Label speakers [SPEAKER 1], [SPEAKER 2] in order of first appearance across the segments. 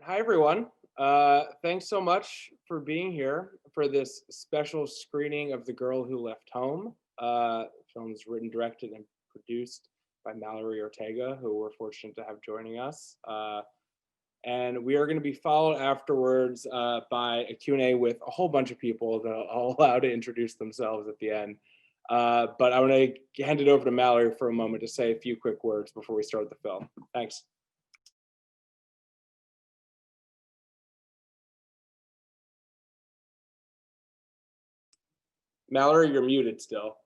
[SPEAKER 1] Hi, everyone. Thanks so much for being here for this special screening of The Girl Who Left Home. The film is written, directed, and produced by Mallorie Ortega, who we're fortunate to have joining us. And we are going to be followed afterwards by a Q&A with a whole bunch of people that I'll allow to introduce themselves at the end. But I want to hand it over to Mallorie for a moment to say a few quick words before we start the film. Thanks. Mallorie, you're muted still.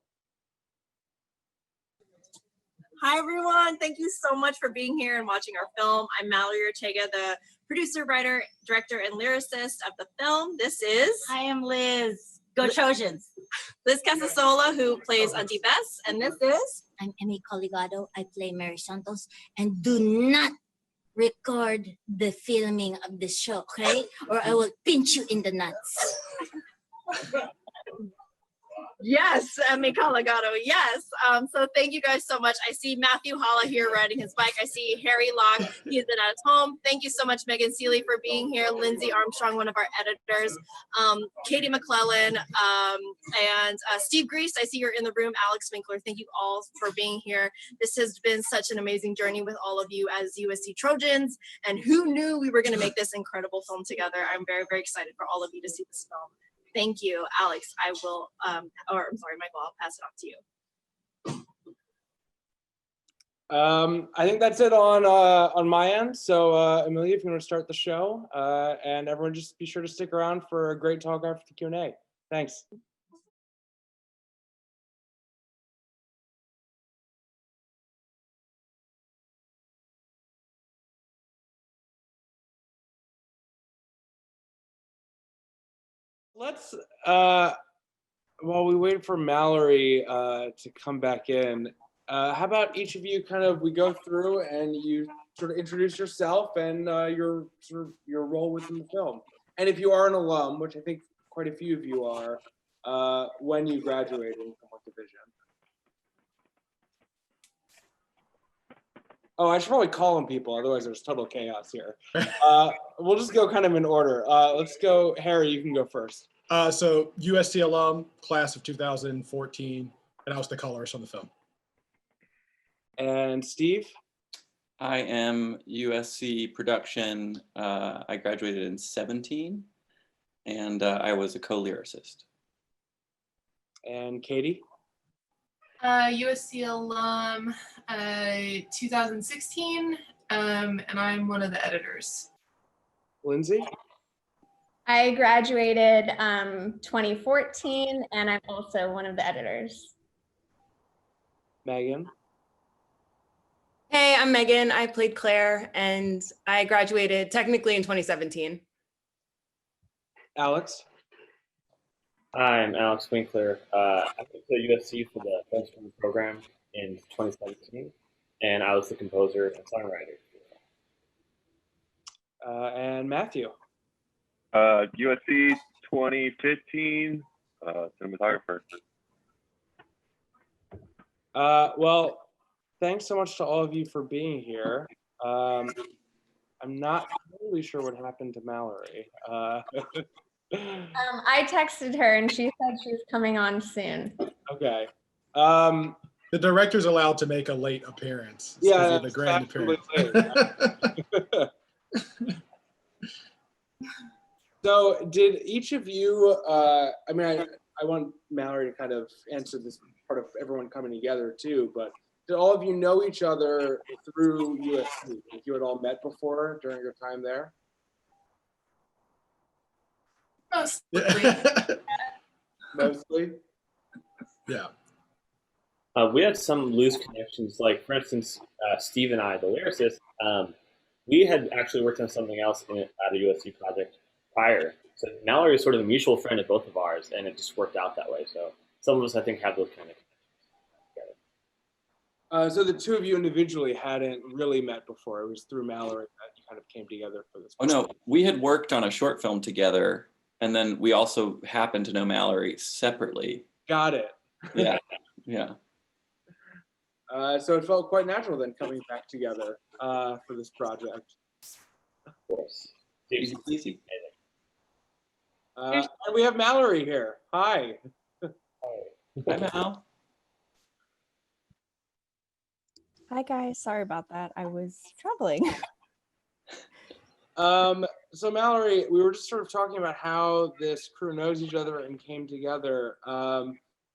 [SPEAKER 2] Hi, everyone. Thank you so much for being here and watching our film. I'm Mallorie Ortega, the producer, writer, director, and lyricist of the film. This is...
[SPEAKER 3] I am Liz. Go Trojans.
[SPEAKER 2] Liz Casasola, who plays Auntie Bess, and this is...
[SPEAKER 3] I'm Emy Coligado. I play Mary Santos. And do not record the filming of the show, okay? Or I will pinch you in the nuts.
[SPEAKER 2] Yes, Emy Coligado, yes. So thank you guys so much. I see Matthew Halla here riding his bike. I see Harry Locke, he's been at his home. Thank you so much, Megan Seeley, for being here. Lindsay Armstrong, one of our editors. Katie McClellan, and Steve Greist, I see you're in the room. Alex Winkler, thank you all for being here. This has been such an amazing journey with all of you as USC Trojans. And who knew we were gonna make this incredible film together? I'm very, very excited for all of you to see this film. Thank you, Alex. I will, I'm sorry, Michael, I'll pass it off to you.
[SPEAKER 1] I think that's it on my end. So Amelia, if you want to start the show, and everyone just be sure to stick around for a great talk after the Q&A. Thanks. Let's, while we wait for Mallorie to come back in, how about each of you we go through and you sort of introduce yourself and your role within the film. And if you are an alum, which I think quite a few of you are, when you graduated from what division. Oh, I should probably call on people, otherwise there's total chaos here. We'll just go kind of in order. Let's go, Harry, you can go first.
[SPEAKER 4] So USC alum, class of 2014, and I was the colorist on the film.
[SPEAKER 1] And Steve?
[SPEAKER 5] I am USC production. I graduated in 2017, and I was a co-lyricist.
[SPEAKER 1] And Katie?
[SPEAKER 6] USC alum, 2016, and I'm one of the editors.
[SPEAKER 1] Lindsay?
[SPEAKER 7] I graduated 2014, and I'm also one of the editors.
[SPEAKER 1] Megan?
[SPEAKER 8] Hey, I'm Megan. I played Claire, and I graduated technically in 2017.
[SPEAKER 1] Alex?
[SPEAKER 9] I'm Alex Winkler. I went to USC for the film school program in 2017, and I was the composer and songwriter.
[SPEAKER 1] And Matthew?
[SPEAKER 10] USC 2015, cinematographer.
[SPEAKER 1] Well, thanks so much to all of you for being here. I'm not totally sure what happened to Mallorie.
[SPEAKER 7] I texted her and she said she was coming on soon.
[SPEAKER 1] Okay.
[SPEAKER 4] The director's allowed to make a late appearance.
[SPEAKER 1] Yeah,
[SPEAKER 4] the grand appearance.
[SPEAKER 1] So did each of you, I want Mallorie to kind of answer this part of everyone coming together too, but did all of you know each other through USC? If you had all met before during your time there?
[SPEAKER 6] Mostly.
[SPEAKER 1] Mostly?
[SPEAKER 4] Yeah.
[SPEAKER 9] We had some loose connections, like for instance, Steve and I, the lyricist, we had actually worked on something else at a USC project prior. So Mallorie is sort of a mutual friend of both of ours, and it just worked out that way. So some of us, I think, have those kind of connections together.
[SPEAKER 1] So the two of you individually hadn't really met before. It was through Mallorie that you kind of came together for this.
[SPEAKER 5] Oh no, we had worked on a short film together, and then we also happened to know Mallorie separately.
[SPEAKER 1] Got it.
[SPEAKER 5] Yeah, yeah.
[SPEAKER 1] So it felt quite natural then coming back together for this project.
[SPEAKER 9] Of course.
[SPEAKER 5] Easy peasy.
[SPEAKER 1] And we have Mallory here. Hi.
[SPEAKER 5] Hi, Mal.
[SPEAKER 11] Hi guys, sorry about that. I was traveling.
[SPEAKER 1] So Mallory, we were just sort of talking about how this crew knows each other and came together.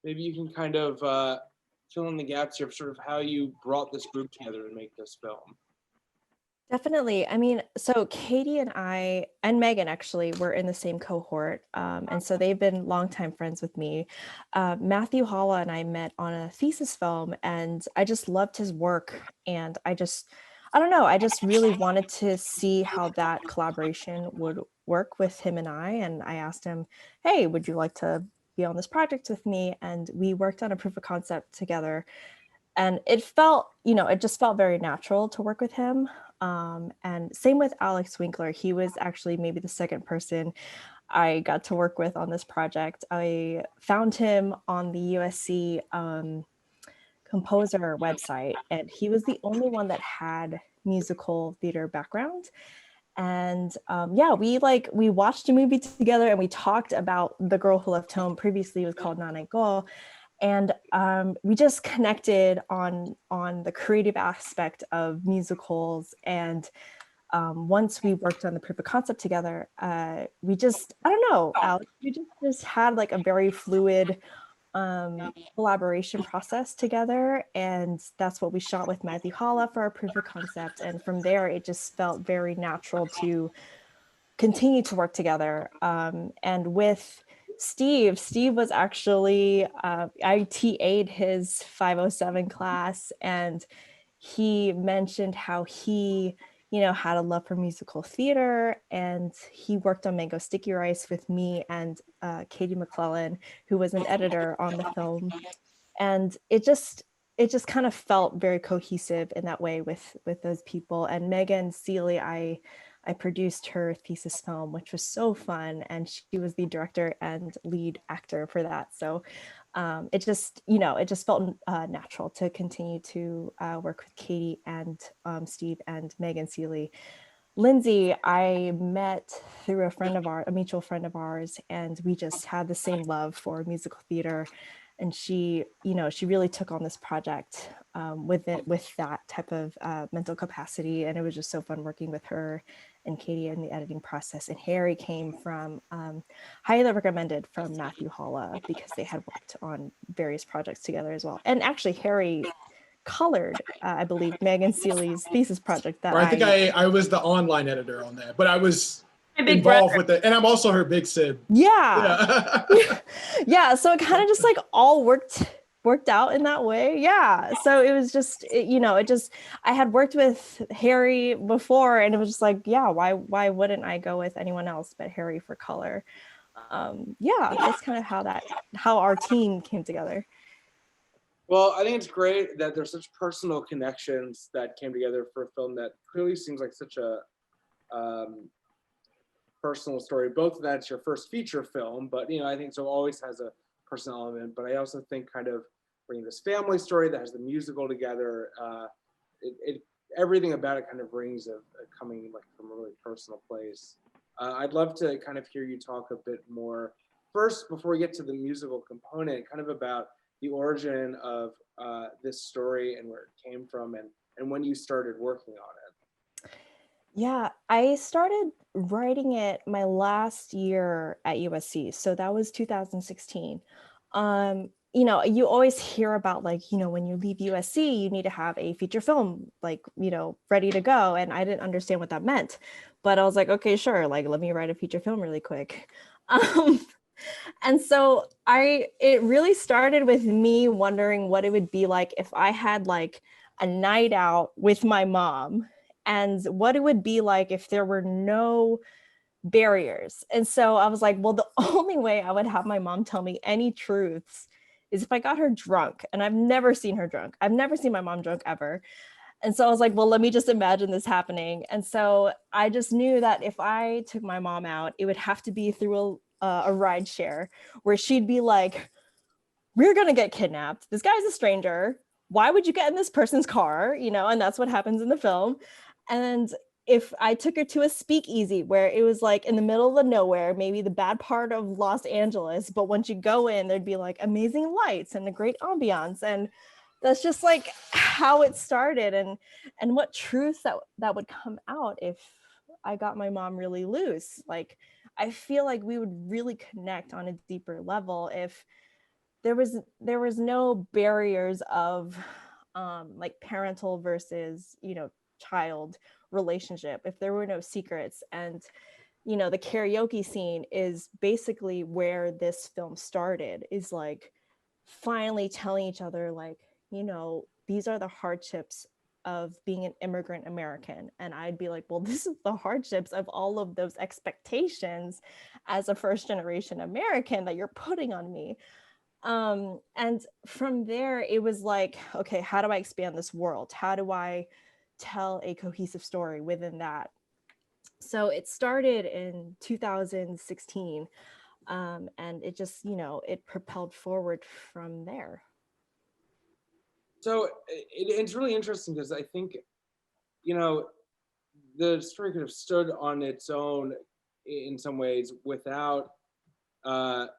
[SPEAKER 1] Maybe you can kind of fill in the gaps here of sort of how you brought this group together to make this film.
[SPEAKER 11] Definitely. I mean, so Katie and I and Megan actually were in the same cohort. And so they've been longtime friends with me. Matthew Halla and I met on a thesis film, and I just loved his work. And I don't know, I just really wanted to see how that collaboration would work with him and I. And I asked him, hey, would you like to be on this project with me? And we worked on a proof of concept together. And it felt, it just felt very natural to work with him. And same with Alex Winkler. He was actually maybe the second person I got to work with on this project. I found him on the USC composer website, and he was the only one that had musical theater background. And yeah, we watched a movie together, and we talked about The Girl Who Left Home. Previously it was called Nana Go. And we just connected on the creative aspect of musicals. And once we worked on the proof of concept together, we just, I don't know, Alex, we just had like a very fluid collaboration process together. And that's what we shot with Matthew Halla for our proof of concept. And from there, it just felt very natural to continue to work together. And with Steve was actually, I TA'd his 507 class, and he mentioned how he, had a love for musical theater, and he worked on Mango Sticky Rice with me and Katie McClellan, who was an editor on the film. And it just kind of felt very cohesive in that way with those people. And Megan Seeley, I produced her thesis film, which was so fun. And she was the director and lead actor for that. So it just felt natural to continue to work with Katie and Steve and Megan Seeley. Lindsay, I met through a mutual friend of ours, and we just had the same love for musical theater. And she really took on this project with that type of mental capacity. And it was just so fun working with her and Katie in the editing process. And Harry came from, highly recommended from Matthew Halla, because they had worked on various projects together as well. And actually Harry colored, I believe, Megan Seeley's thesis project.
[SPEAKER 4] I think I was the online editor on that, but I was involved with it, and I'm also her big sib.
[SPEAKER 11] Yeah. Yeah, so it kind of just like all worked out in that way. Yeah, so it was just I had worked with Harry before, and it was just like, yeah, why wouldn't I go with anyone else but Harry for color? Yeah, that's kind of how our team came together.
[SPEAKER 1] Well, I think it's great that there's such personal connections that came together for a film that clearly seems like such a personal story. Both of that's your first feature film, but I think so always has a personal element. But I also think kind of bringing this family story that has the musical together, everything about it kind of rings of coming like from a really personal place. I'd love to kind of hear you talk a bit more first before we get to the musical component, kind of about the origin of this story and where it came from, and when you started working on it.
[SPEAKER 11] Yeah, I started writing it my last year at USC. So that was 2016. You always hear about when you leave USC, you need to have a feature film, ready to go. And I didn't understand what that meant, but I was like, okay, sure. Let me write a feature film really quick. And so it really started with me wondering what it would be like if I had a night out with my mom, and what it would be like if there were no barriers. And so I was like, well, the only way I would have my mom tell me any truths is if I got her drunk. And I've never seen her drunk. I've never seen my mom drunk ever. And so I was like, well, let me just imagine this happening. And so I just knew that if I took my mom out, it would have to be through a ride share where she'd be like, we're going to get kidnapped. This guy's a stranger. Why would you get in this person's car? And that's what happens in the film. And if I took her to a speakeasy where it was like in the middle of nowhere, maybe the bad part of Los Angeles, but once you go in, there'd be like amazing lights and a great ambiance. And that's just like how it started, and what truths that would come out if I got my mom really loose. Like, I feel like we would really connect on a deeper level if there was no barriers of like parental versus, you know, child relationship, if there were no secrets. And, you know, the karaoke scene is basically where this film started, is like finally telling each other, like, you know, these are the hardships of being an immigrant American. And I'd be like, well, this is the hardships of all of those expectations as a first generation American that you're putting on me. And from there, it was like, okay, how do I expand this world? How do I tell a cohesive story within that? So it started in 2016, and it just, you know, it propelled forward from there.
[SPEAKER 1] So it's really interesting because I think, you know, the story could have stood on its own in some ways without the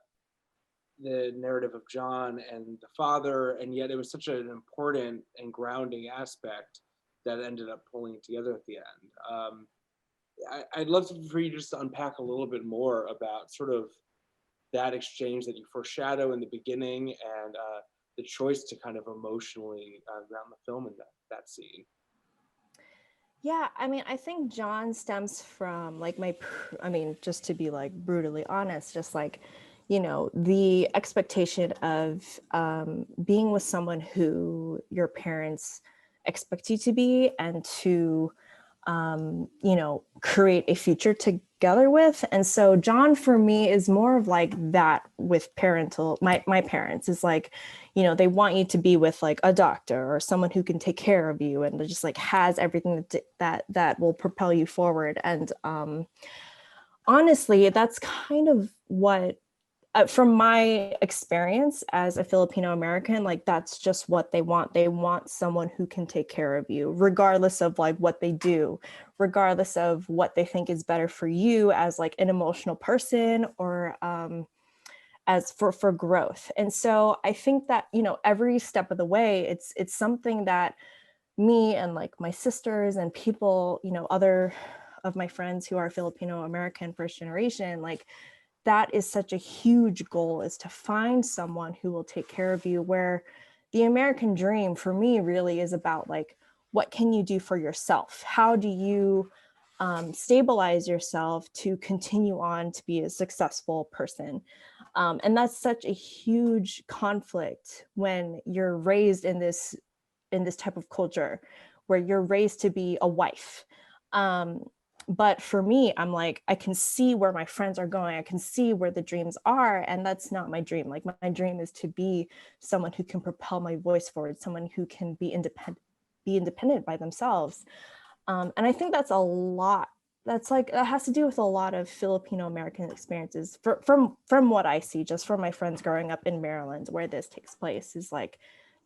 [SPEAKER 1] narrative of John and the father, and yet it was such an important and grounding aspect that ended up pulling it together at the end. I'd love for you just to unpack a little bit more about sort of that exchange that you foreshadow in the beginning, and the choice to kind of emotionally ground the film in that scene.
[SPEAKER 11] Yeah, I mean, I think John stems from like I mean, just to be like brutally honest, just like, you know, the expectation of being with someone who your parents expect you to be, and to, you know, create a future together with. And so John for me is more of like that with my parents is like, you know, they want you to be with like a doctor or someone who can take care of you and just like has everything that will propel you forward. And honestly, that's kind of what, from my experience as a Filipino American, like that's just what they want. They want someone who can take care of you, regardless of like what they do, regardless of what they think is better for you as like an emotional person, or as for growth. And so I think that, you know, every step of the way, it's something that me and like my sisters and people, you know, other of my friends who are Filipino American first generation, like that is such a huge goal, is to find someone who will take care of you. Where the American dream for me really is about like, what can you do for yourself? How do you stabilize yourself to continue on to be a successful person? And that's such a huge conflict when you're raised in this type of culture where you're raised to be a wife. But for me, I'm like, I can see where my friends are going. I can see where the dreams are. And that's not my dream. Like my dream is to be someone who can propel my voice forward, someone who can be independent by themselves. And I think that's a lot. That's like, that has to do with a lot of Filipino American experiences from what I see, just from my friends growing up in Maryland, where this takes place, is like,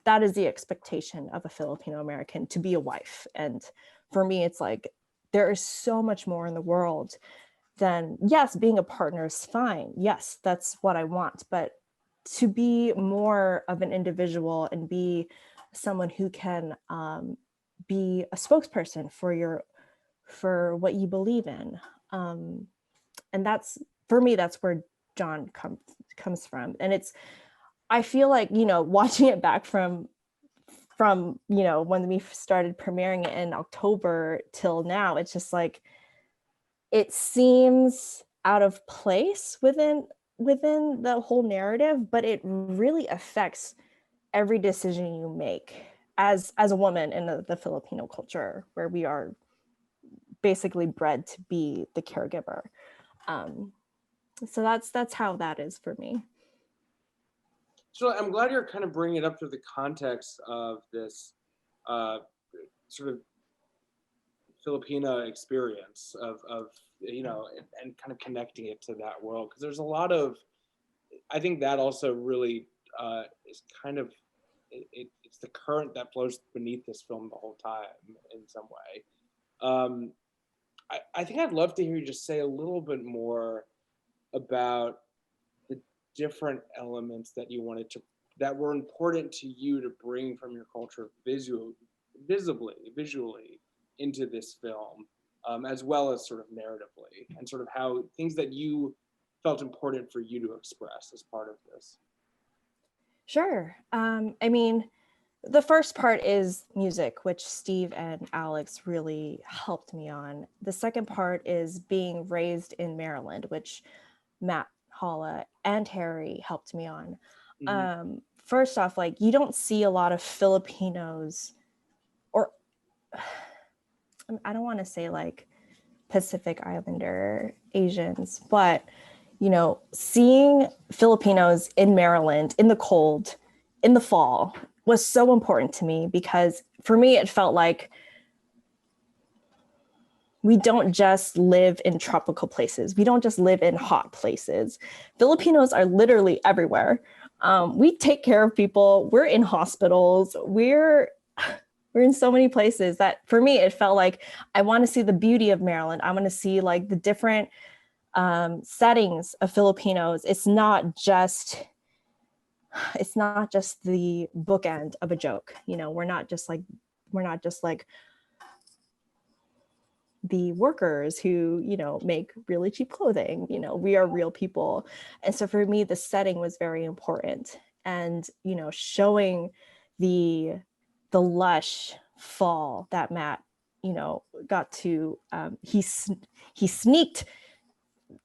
[SPEAKER 11] that is the expectation of a Filipino American, to be a wife. And for me, it's like, there is so much more in the world than, yes, being a partner is fine. Yes, that's what I want. But to be more of an individual and be someone who can be a spokesperson for what you believe in. And that's, for me, that's where John comes from. And it's, I feel like, you know, watching it back from, you know, when we started premiering it in October till now, it's just like, it seems out of place within the whole narrative, but it really affects every decision you make as a woman in the Filipino culture, where we are basically bred to be the caregiver. So that's how that is for me.
[SPEAKER 1] So I'm glad you're kind of bringing it up to the context of this sort of Filipina experience of you know, and kind of connecting it to that world, because there's a lot of, I think that also really is kind of it's the current that flows beneath this film the whole time in some way. I think I'd love to hear you just say a little bit more about the different elements that you wanted to, that were important to you to bring from your culture visually into this film, as well as sort of narratively, and sort of how things that you felt important for you to express as part of this.
[SPEAKER 11] Sure. I mean, the first part is music, which Steve and Alex really helped me on. The second part is being raised in Maryland, which Matt, Halla, and Harry helped me on. First off, like, you don't see a lot of Filipinos, or I don't want to say like Pacific Islander Asians, but you know, seeing Filipinos in Maryland in the cold, in the fall, was so important to me, because for me, it felt like we don't just live in tropical places. We don't just live in hot places. Filipinos are literally everywhere. We take care of people. We're in hospitals. We're in so many places that for me, it felt like I want to see the beauty of Maryland. I want to see like the different settings of Filipinos. It's not just the bookend of a joke. You know, we're not just like the workers who, you know, make really cheap clothing. You know, we are real people. And so for me, the setting was very important. And, you know, showing the lush fall that Matt, you know, got to, he sneaked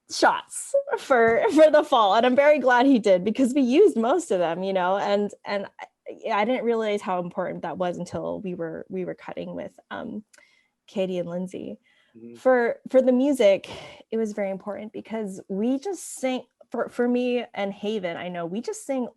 [SPEAKER 11] shots for the fall, and I'm very glad he did, because we used most of them, you know, and I didn't realize how important that was until we were cutting with Katie and Lindsay. For the music, it was very important because we just sing, for me and Haven, I know we just sing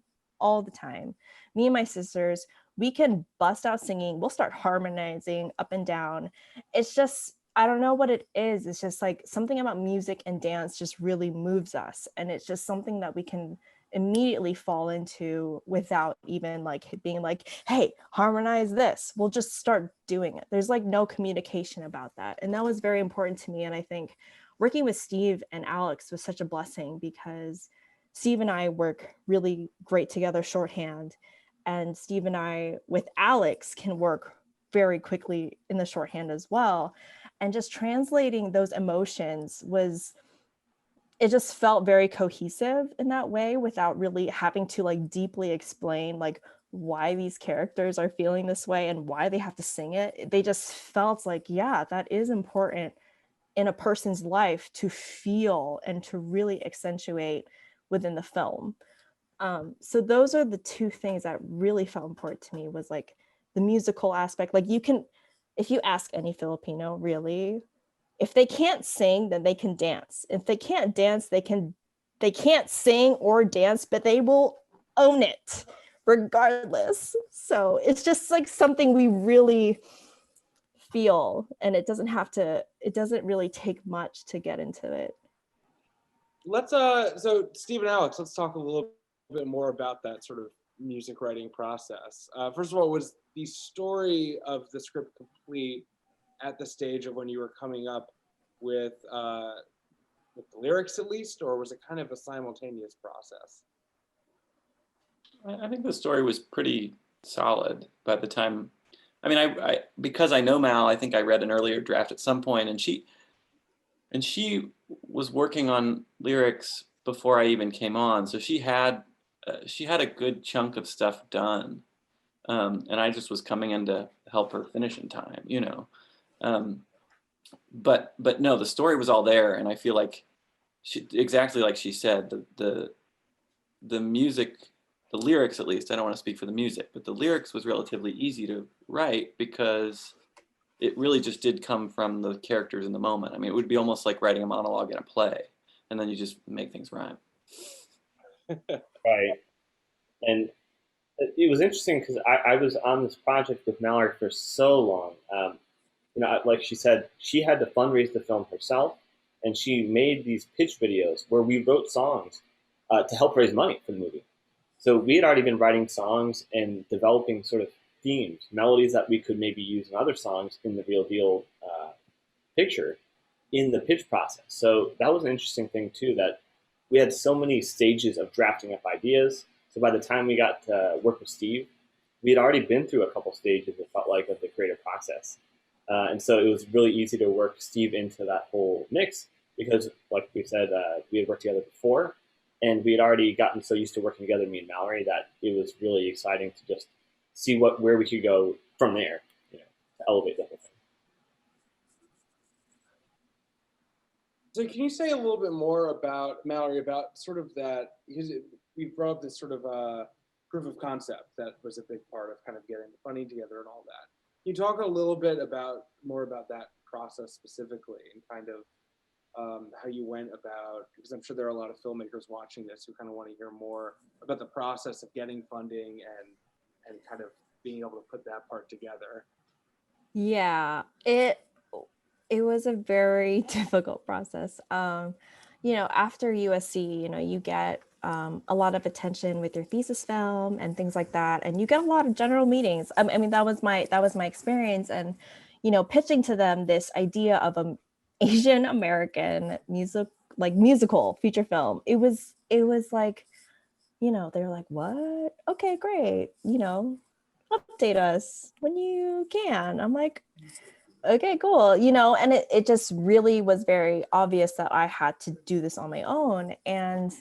[SPEAKER 11] all the time. Me and my sisters, we can bust out singing. We'll start harmonizing up and down. It's just, I don't know what it is. It's just like something about music and dance just really moves us. And it's just something that we can immediately fall into without even like being like, hey, harmonize this. We'll just start doing it. There's like no communication about that. And that was very important to me. And I think working with Steve and Alex was such a blessing, because Steve and I work really great together shorthand. And Steve and I with Alex can work very quickly in the shorthand as well. And just translating those emotions it just felt very cohesive in that way, without really having to like deeply explain like why these characters are feeling this way and why they have to sing it. They just felt like, yeah, that is important in a person's life to feel and to really accentuate within the film. So those are the two things that really felt important to me, was like the musical aspect. Like if you ask any Filipino, really, if they can't sing, then they can dance. If they can't dance, they can't sing or dance, but they will own it regardless. So it's just like something we really feel, and it doesn't really take much to get into it.
[SPEAKER 1] Let's so Steve and Alex, let's talk a little bit more about that sort of music writing process. First of all, was the story of the script complete at the stage of when you were coming up with the lyrics, at least, or was it kind of a simultaneous process?
[SPEAKER 5] I think the story was pretty solid by the time. I mean, I because I know Mal, I think I read an earlier draft at some point, and she was working on lyrics before I even came on, so she had a good chunk of stuff done, and I just was coming in to help her finish in time, you know. But no, the story was all there, and I feel like exactly like she said, the music, the lyrics at least, I don't want to speak for the music, but the lyrics was relatively easy to write because it really just did come from the characters in the moment. I mean, it would be almost like writing a monologue in a play, and then you just make things rhyme.
[SPEAKER 9] Right. And it was interesting because I was on this project with Mallorie for so long. You know, like she said, she had to fundraise the film herself, and she made these pitch videos where we wrote songs to help raise money for the movie. So we had already been writing songs and developing sort of themes, melodies that we could maybe use in other songs in the real deal picture. in the pitch process. So that was an interesting thing too, that we had so many stages of drafting up ideas. So by the time we got to work with Steve, we had already been through a couple stages, it felt like, of the creative process. And so it was really easy to work Steve into that whole mix because, like we said, we had worked together before, and we had already gotten so used to working together, me and Mallory, that it was really exciting to just see where we could go from there, to elevate the whole thing.
[SPEAKER 1] So can you say a little bit more about, Mallory, about sort of that, because we brought up this sort of proof of concept that was a big part of kind of getting the funding together and all that. Can you talk a little bit more about that process specifically and kind of how you went about, because I'm sure there are a lot of filmmakers watching this who kind of want to hear more about the process of getting funding and kind of being able to put that part together.
[SPEAKER 11] Yeah, it was a very difficult process. After USC, you get a lot of attention with your thesis film and things like that, and you get a lot of general meetings. I mean, that was my experience, and pitching to them this idea of an Asian American musical feature film. It was like, they're like, what? Okay, great. Update us when you can. I'm like, okay, cool. And it just really was very obvious that I had to do this on my own. And,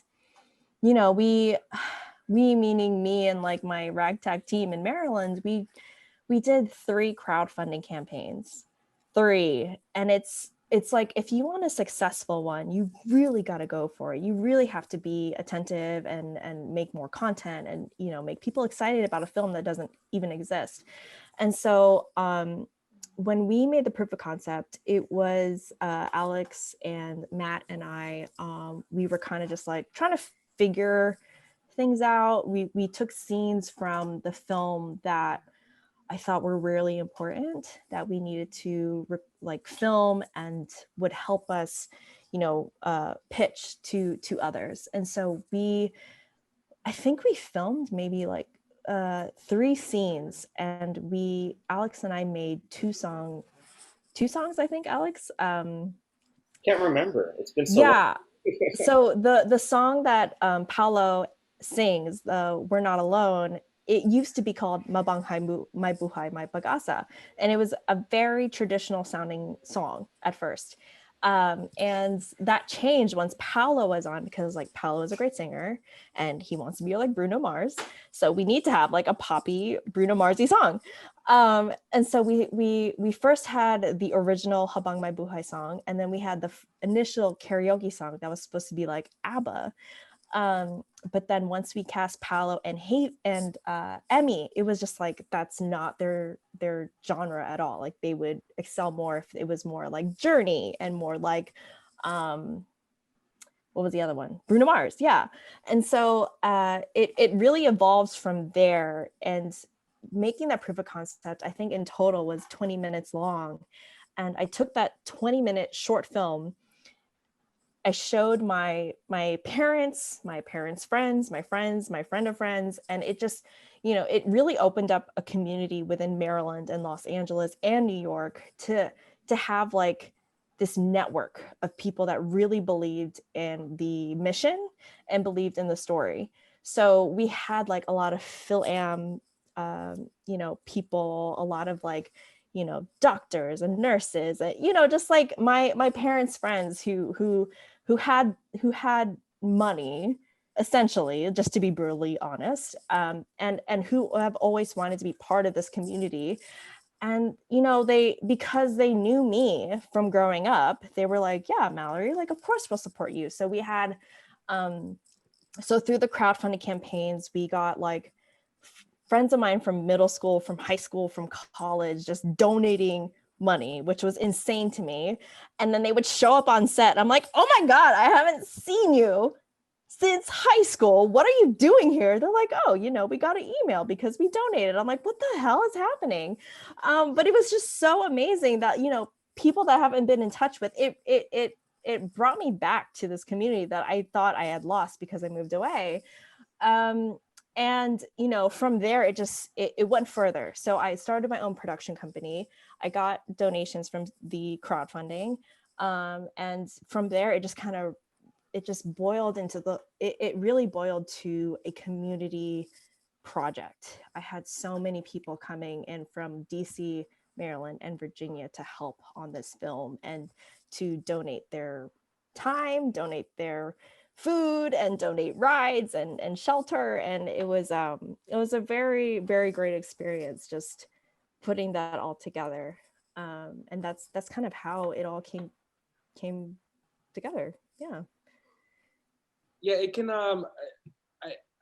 [SPEAKER 11] we meaning me and like my ragtag team in Maryland, we did 3 crowdfunding campaigns, 3. And it's like, if you want a successful one, you really got to go for it. You really have to be attentive and make more content and, make people excited about a film that doesn't even exist. And so, when we made the proof of concept, it was Alex and Matt and I, we were kind of just like trying to figure things out. We took scenes from the film that I thought were really important that we needed to film and would help us, pitch to others. And so I think we filmed maybe like 3 scenes, and Alex and I made 2 songs, I think, Alex.
[SPEAKER 9] Can't remember. It's been so
[SPEAKER 11] long.
[SPEAKER 9] Yeah.
[SPEAKER 11] So the song that Paolo sings, We're Not Alone, it used to be called Mabanghay Mai Buhay Mai Pag-asa. And it was a very traditional sounding song at first. And that changed once Paolo was on, because like Paolo is a great singer and he wants to be like Bruno Mars. So we need to have like a poppy Bruno Mars-y song. And so we first had the original Habang Mai Buhay song, and then we had the initial karaoke song that was supposed to be like ABBA. But then once we cast Paolo and Emy, it was just like, that's not their genre at all. Like they would excel more if it was more like Journey and more like, what was the other one? Bruno Mars. Yeah. And so it really evolves from there. And making that proof of concept, I think in total was 20 minutes long. And I took that 20-minute short film, I showed my parents, my parents' friends, my friends, my friend of friends, and it just, it really opened up a community within Maryland and Los Angeles and New York to have like this network of people that really believed in the mission and believed in the story. So we had like a lot of Phil-Am, people, a lot of like, doctors and nurses, just like my parents' friends who had money, essentially, just to be brutally honest, and who have always wanted to be part of this community. And, because they knew me from growing up, they were like, yeah, Mallory, like, of course we'll support you. So we had, so through the crowdfunding campaigns, we got like friends of mine from middle school, from high school, from college, just donating money, which was insane to me. And then they would show up on set. I'm like, oh my God, I haven't seen you since high school. What are you doing here? They're like, oh, we got an email because we donated. I'm like, what the hell is happening? But it was just so amazing that, people that I haven't been in touch with, it brought me back to this community that I thought I had lost because I moved away. And, from there, it went further. So I started my own production company. I got donations from the crowdfunding. And from there, it just boiled into it really boiled to a community project. I had so many people coming in from DC, Maryland, and Virginia to help on this film and to donate their time, donate their food, and donate rides and shelter. And it was a very, very great experience just putting that all together. And that's kind of how it all came together. Yeah.
[SPEAKER 1] Yeah, it can.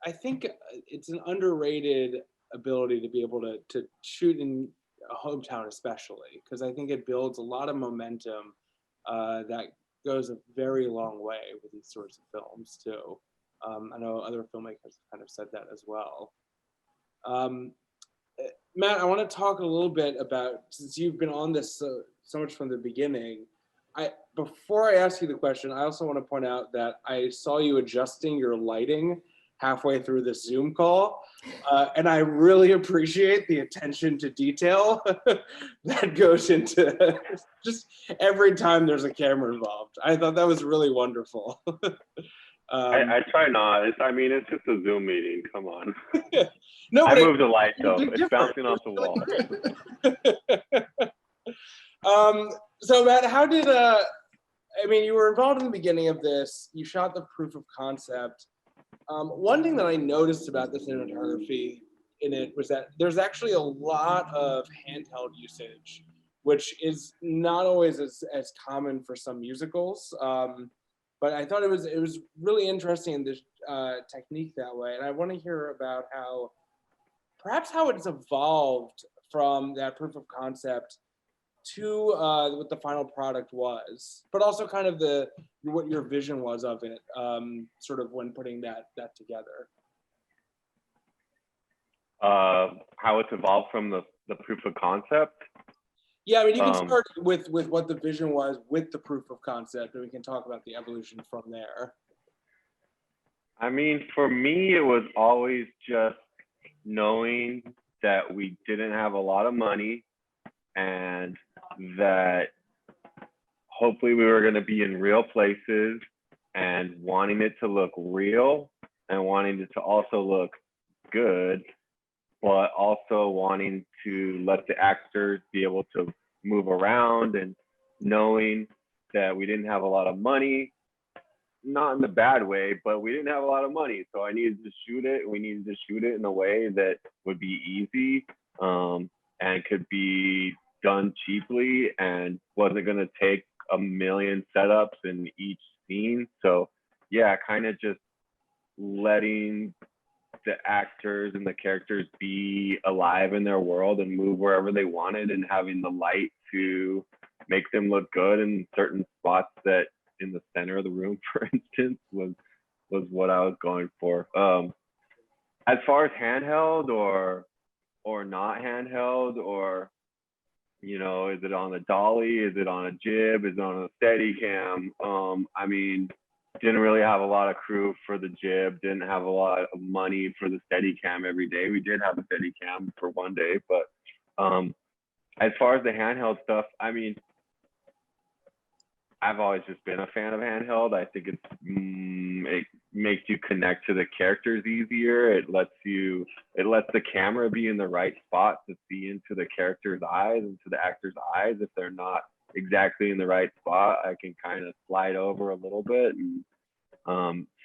[SPEAKER 1] I think it's an underrated ability to be able to shoot in a hometown, especially because I think it builds a lot of momentum that goes a very long way with these sorts of films too. I know other filmmakers kind of said that as well. Matt, I want to talk a little bit about, since you've been on this so much from the beginning. Before I ask you the question, I also want to point out that I saw you adjusting your lighting halfway through this Zoom call, and I really appreciate the attention to detail that goes into just every time there's a camera involved. I thought that was really wonderful.
[SPEAKER 10] I try not. It's just a Zoom meeting. Come on.
[SPEAKER 1] No,
[SPEAKER 10] I moved the light though. It's bouncing off the wall.
[SPEAKER 1] So Matt, how did you were involved in the beginning of this. You shot the proof of concept. One thing that I noticed about the cinematography in it was that there's actually a lot of handheld usage, which is not always as common for some musicals. But I thought it was really interesting in this technique that way. And I want to hear about how it's evolved from that proof of concept to what the final product was, but also kind of what your vision was of it, sort of when putting that together.
[SPEAKER 10] How it's evolved from the proof of concept?
[SPEAKER 1] Yeah, you can start with what the vision was with the proof of concept, and we can talk about the evolution from there.
[SPEAKER 10] For me, it was always just knowing that we didn't have a lot of money and that hopefully we were going to be in real places and wanting it to look real and wanting it to also look good, but also wanting to let the actors be able to move around, and knowing that we didn't have a lot of money, not in the bad way, but we didn't have a lot of money. So I needed to shoot it. We needed to shoot it in a way that would be easy and could be done cheaply and wasn't going to take a million setups in each scene. So yeah, kind of just letting the actors and the characters be alive in their world and move wherever they wanted, and having the light to make them look good in certain spots that in the center of the room, for instance, was what I was going for. As far as handheld or not handheld, or is it on a dolly? Is it on a jib? Is it on a steady cam? Didn't really have a lot of crew for the jib. Didn't have a lot of money for the steady cam every day. We did have a steady cam for one day, but as far as the handheld stuff, I've always just been a fan of handheld. I think it makes you connect to the characters easier. It lets the camera be in the right spot to see into the character's eyes, into the actor's eyes. If they're not exactly in the right spot, I can kind of slide over a little bit and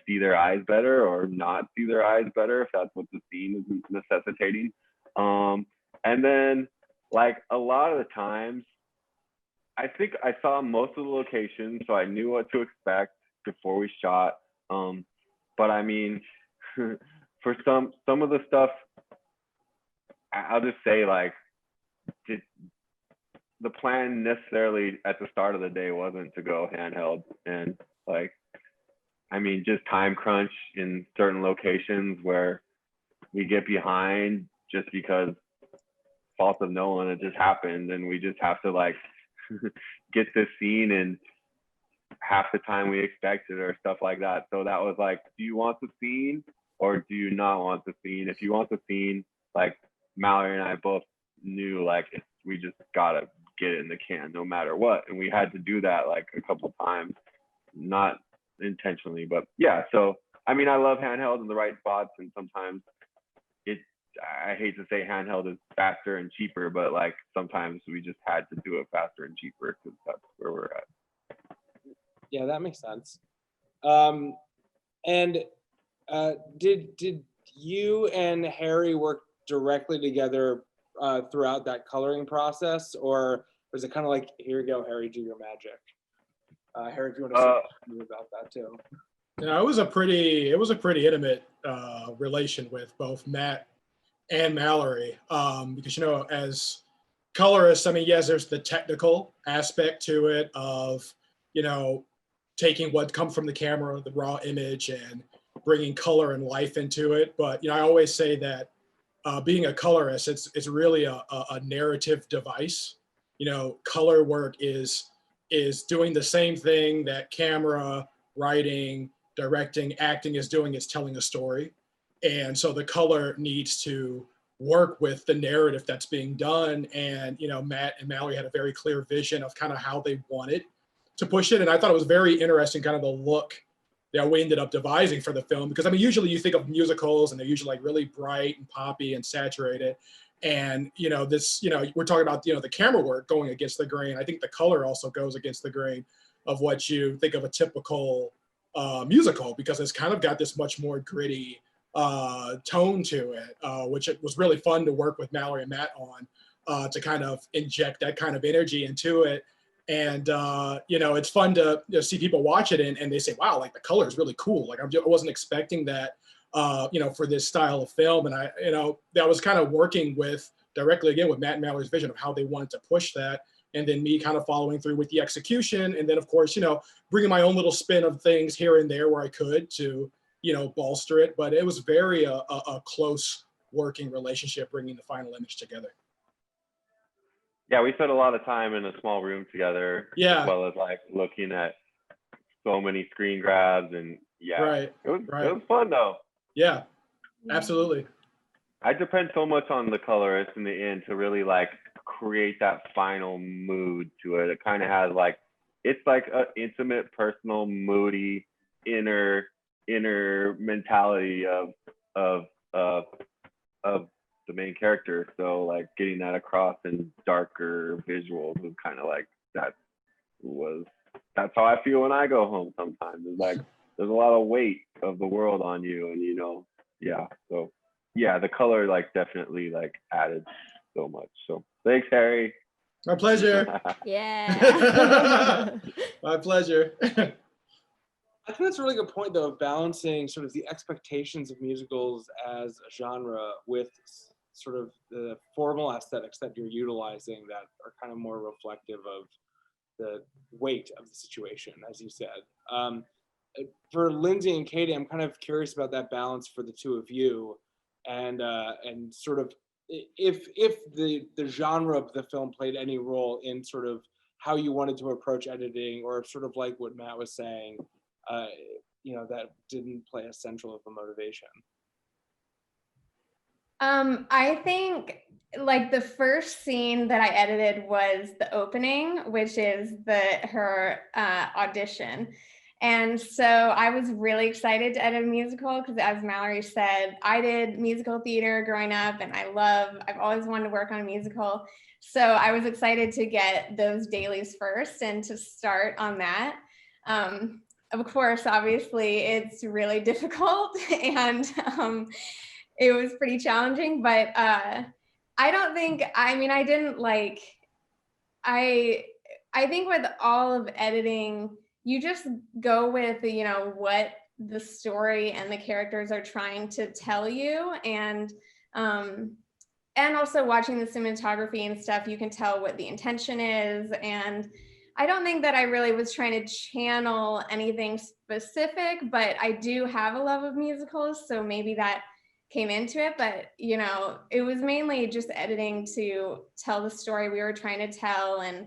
[SPEAKER 10] see their eyes better, or not see their eyes better if that's what the scene is necessitating. And then, like, a lot of the times, I think I saw most of the locations, so I knew what to expect before we shot. But for some of the stuff, I'll just say, like, the plan necessarily at the start of the day wasn't to go handheld, and just time crunch in certain locations where we get behind just because fault of no one, it just happened, and we just have to get this scene in half the time we expected or stuff like that. So that was like, do you want the scene or do you not want the scene? If you want the scene, like, Mallory and I both knew, we just gotta get it in the can no matter what. And we had to do that like a couple times, not intentionally, but yeah. So I mean, I love handheld in the right spots, and sometimes I hate to say handheld is faster and cheaper, but like sometimes we just had to do it faster and cheaper because that's where we're at.
[SPEAKER 1] Yeah, that makes sense. And did you and Harry work directly together throughout that coloring process, or was it kind of like, here you go, Harry, do your magic? Harry, if you want to say about that too.
[SPEAKER 4] Yeah, it was a pretty intimate relation with both Matt and Mallory, because, you know, as colorists, I mean, yes, there's the technical aspect to it of, you know, taking what comes from the camera, the raw image, and bringing color and life into it. But, you know, I always say that being a colorist, it's really a narrative device. You know, color work is doing the same thing that camera, writing, directing, acting is doing, is telling a story. And so the color needs to work with the narrative that's being done. And, you know, Matt and Mallory had a very clear vision of kind of how they wanted to push it. And I thought it was very interesting, kind of the look that we ended up devising for the film. Because I mean, usually you think of musicals and they're usually like really bright and poppy and saturated. And, you know, this, you know, we're talking about, you know, the camera work going against the grain. I think the color also goes against the grain of what you think of a typical musical, because it's kind of got this much more gritty tone to it, which it was really fun to work with Mallory and Matt on, to kind of inject that kind of energy into it. And, you know, it's fun to, you know, see people watch it and they say, wow, like the color is really cool. Like I wasn't expecting that, you know, for this style of film. And I, you know, that was kind of working with directly again with Matt and Mallory's vision of how they wanted to push that. And then me kind of following through with the execution. And then of course, you know, bringing my own little spin of things here and there where I could to, you know, bolster it. But it was very a close working relationship, bringing the final image together.
[SPEAKER 10] Yeah, we spent a lot of time in a small room together,
[SPEAKER 4] yeah,
[SPEAKER 10] as well as like looking at so many screen grabs, and yeah,
[SPEAKER 4] right,
[SPEAKER 10] it was fun though.
[SPEAKER 4] Yeah, absolutely.
[SPEAKER 10] I depend so much on the colorist in the end to really like create that final mood to it. It kind of has like, it's like an intimate, personal, moody, inner mentality of the main character. So like getting that across in darker visuals was kind of like that's how I feel when I go home sometimes. It's like there's a lot of weight of the world on you, and you know, yeah. So yeah, the color like definitely like added so much. So thanks, Harry.
[SPEAKER 4] My pleasure.
[SPEAKER 3] Yeah.
[SPEAKER 4] My pleasure.
[SPEAKER 1] I think that's a really good point, though, of balancing sort of the expectations of musicals as a genre with sort of the formal aesthetics that you're utilizing that are kind of more reflective of the weight of the situation, as you said. For Lindsay and Katie, I'm kind of curious about that balance for the two of you, and sort of if the genre of the film played any role in sort of how you wanted to approach editing, or sort of like what Matt was saying, you know, that didn't play a central of the motivation.
[SPEAKER 7] I think like the first scene that I edited was the opening, which is her audition. And so I was really excited to edit a musical because, as Mallory said, I did musical theater growing up and I've always wanted to work on a musical. So I was excited to get those dailies first and to start on that. Of course, obviously it's really difficult and it was pretty challenging, but I think with all of editing, you just go with, you know, what the story and the characters are trying to tell you. And also watching the cinematography and stuff, you can tell what the intention is. And I don't think that I really was trying to channel anything specific, but I do have a love of musicals. So maybe that came into it, but you know, it was mainly just editing to tell the story we were trying to tell, and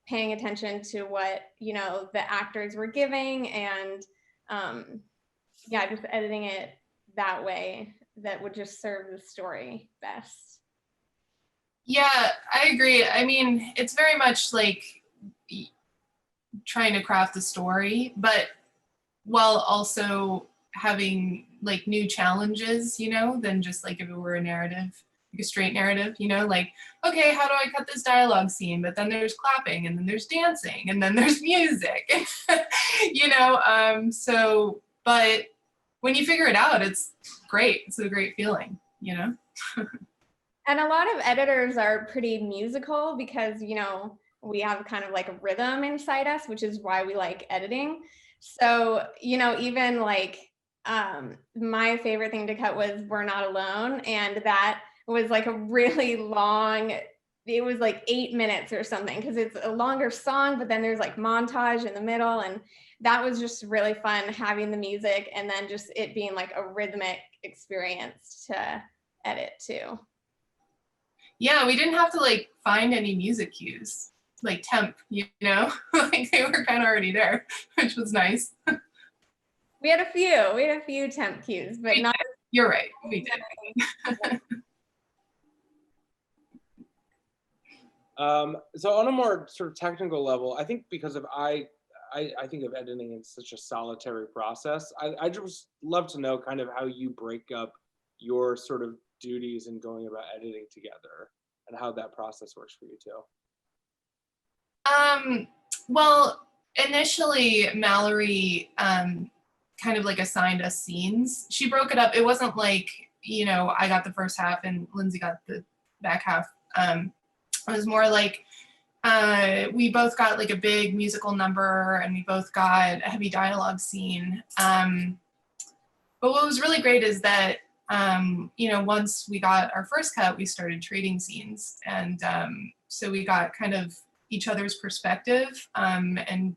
[SPEAKER 7] paying attention to what, you know, the actors were giving, and yeah, just editing it that way that would just serve the story best.
[SPEAKER 6] Yeah, I agree. I mean, it's very much like trying to craft the story, but while also having like new challenges, you know, than just like if it were a narrative, like a straight narrative, you know, like, okay, how do I cut this dialogue scene? But then there's clapping, and then there's dancing, and then there's music, you know? So, but when you figure it out, it's great. It's a great feeling, you know?
[SPEAKER 7] And a lot of editors are pretty musical because, you know, we have kind of like a rhythm inside us, which is why we like editing. So, you know, even like my favorite thing to cut was We're Not Alone. And that was like a really long, it was like 8 minutes or something because it's a longer song, but then there's like montage in the middle. And that was just really fun having the music and then just it being like a rhythmic experience to edit too.
[SPEAKER 6] Yeah, we didn't have to like find any music cues, like temp, you know, like they were kind of already there, which was nice.
[SPEAKER 7] We had a few temp cues, but not.
[SPEAKER 6] You're right, we did.
[SPEAKER 1] So on a more sort of technical level, I think because of I think of editing as such a solitary process. I just love to know kind of how you break up your sort of duties in going about editing together and how that process works for you too.
[SPEAKER 6] Well, initially Mallory kind of like assigned us scenes. She broke it up. It wasn't like, you know, I got the first half and Lindsay got the back half. It was more like we both got like a big musical number and we both got a heavy dialogue scene. But what was really great is that you know, once we got our first cut, we started trading scenes. And so we got kind of each other's perspective. And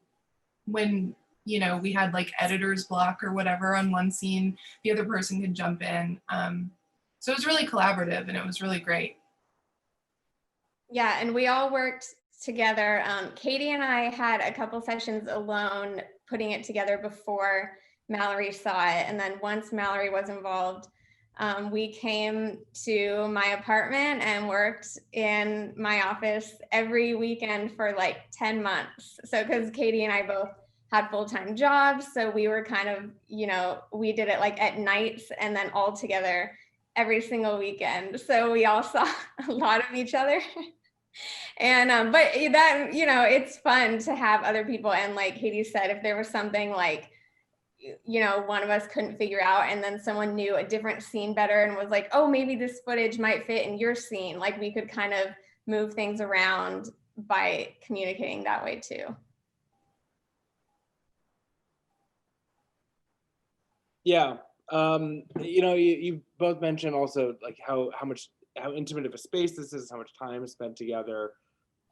[SPEAKER 6] when, you know, we had like editor's block or whatever on one scene, the other person could jump in. So it was really collaborative and it was really great.
[SPEAKER 7] Yeah, and we all worked together. Katie and I had a couple sessions alone putting it together before Mallory saw it. And then once Mallory was involved, we came to my apartment and worked in my office every weekend for like 10 months. So because Katie and I both had full-time jobs, so we were kind of, you know, we did it like at nights and then all together every single weekend. So we all saw a lot of each other. And but that, you know, it's fun to have other people. And like Katie said, if there was something like, you know, one of us couldn't figure out and then someone knew a different scene better and was like, oh, maybe this footage might fit in your scene, like we could kind of move things around by communicating that way too.
[SPEAKER 1] Yeah, you know, you both mentioned also like how intimate of a space this is, how much time is spent together.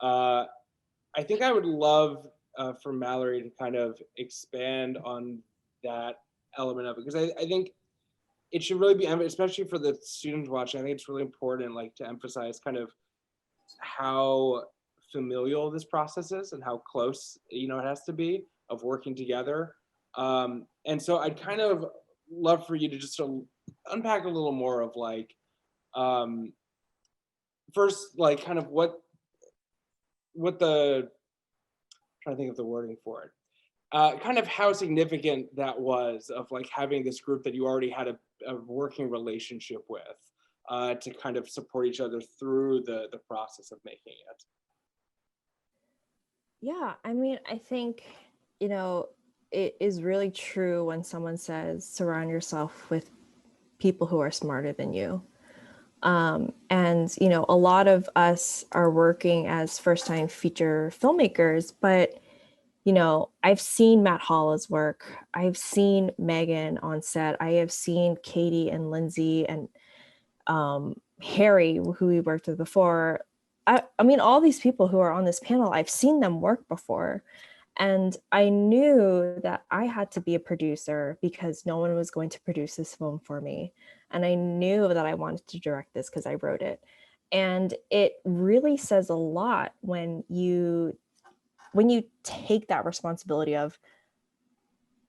[SPEAKER 1] I think I would love for Mallory to kind of expand on that element of it, because I think it should really be, especially for the students watching, I think it's really important like to emphasize kind of how familial this process is and how close, you know, it has to be of working together. And so I'd kind of love for you to just unpack a little more of like, first, like kind of what the, I'm trying to think of the wording for it. Kind of how significant that was of like having this group that you already had a working relationship with to kind of support each other through the process of making it.
[SPEAKER 11] Yeah, I mean, I think, you know, it is really true when someone says surround yourself with people who are smarter than you. And, you know, a lot of us are working as first-time feature filmmakers, but, you know, I've seen Matt Halla's work. I've seen Megan on set. I have seen Katie and Lindsay and Harry, who we worked with before. I mean, all these people who are on this panel, I've seen them work before. And I knew that I had to be a producer because no one was going to produce this film for me. And I knew that I wanted to direct this because I wrote it. And it really says a lot when you take that responsibility of,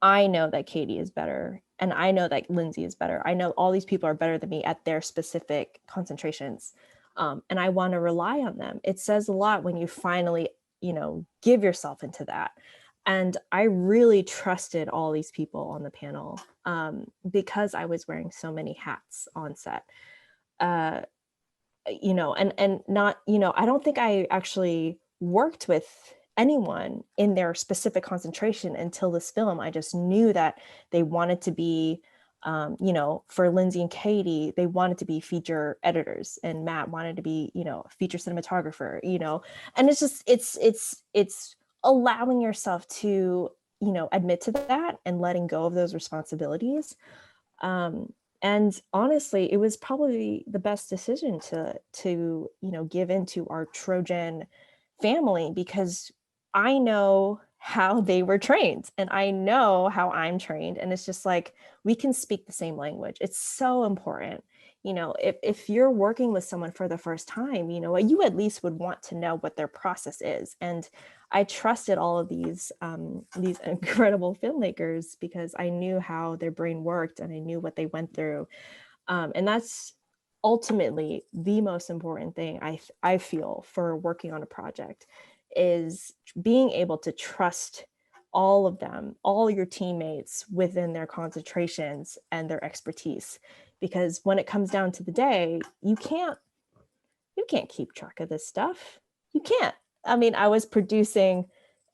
[SPEAKER 11] I know that Katie is better and I know that Lindsay is better. I know all these people are better than me at their specific concentrations. And I want to rely on them. It says a lot when you finally, give yourself into that. And I really trusted all these people on the panel because I was wearing so many hats on set. And not, I don't think I actually worked with anyone in their specific concentration until this film. I just knew that they wanted to be, for Lindsay and Katie, they wanted to be feature editors, and Matt wanted to be, feature cinematographer, and it's just, it's allowing yourself to, admit to that and letting go of those responsibilities. And honestly, it was probably the best decision to give into our Trojan family, because I know how they were trained and I know how I'm trained. And it's just like, we can speak the same language. It's so important. If you're working with someone for the first time, you at least would want to know what their process is. And I trusted all of these incredible filmmakers because I knew how their brain worked and I knew what they went through. And that's ultimately the most important thing I feel for working on a project, is being able to trust all of them, all your teammates within their concentrations and their expertise. Because when it comes down to the day, you can't keep track of this stuff. You can't. I mean, I was producing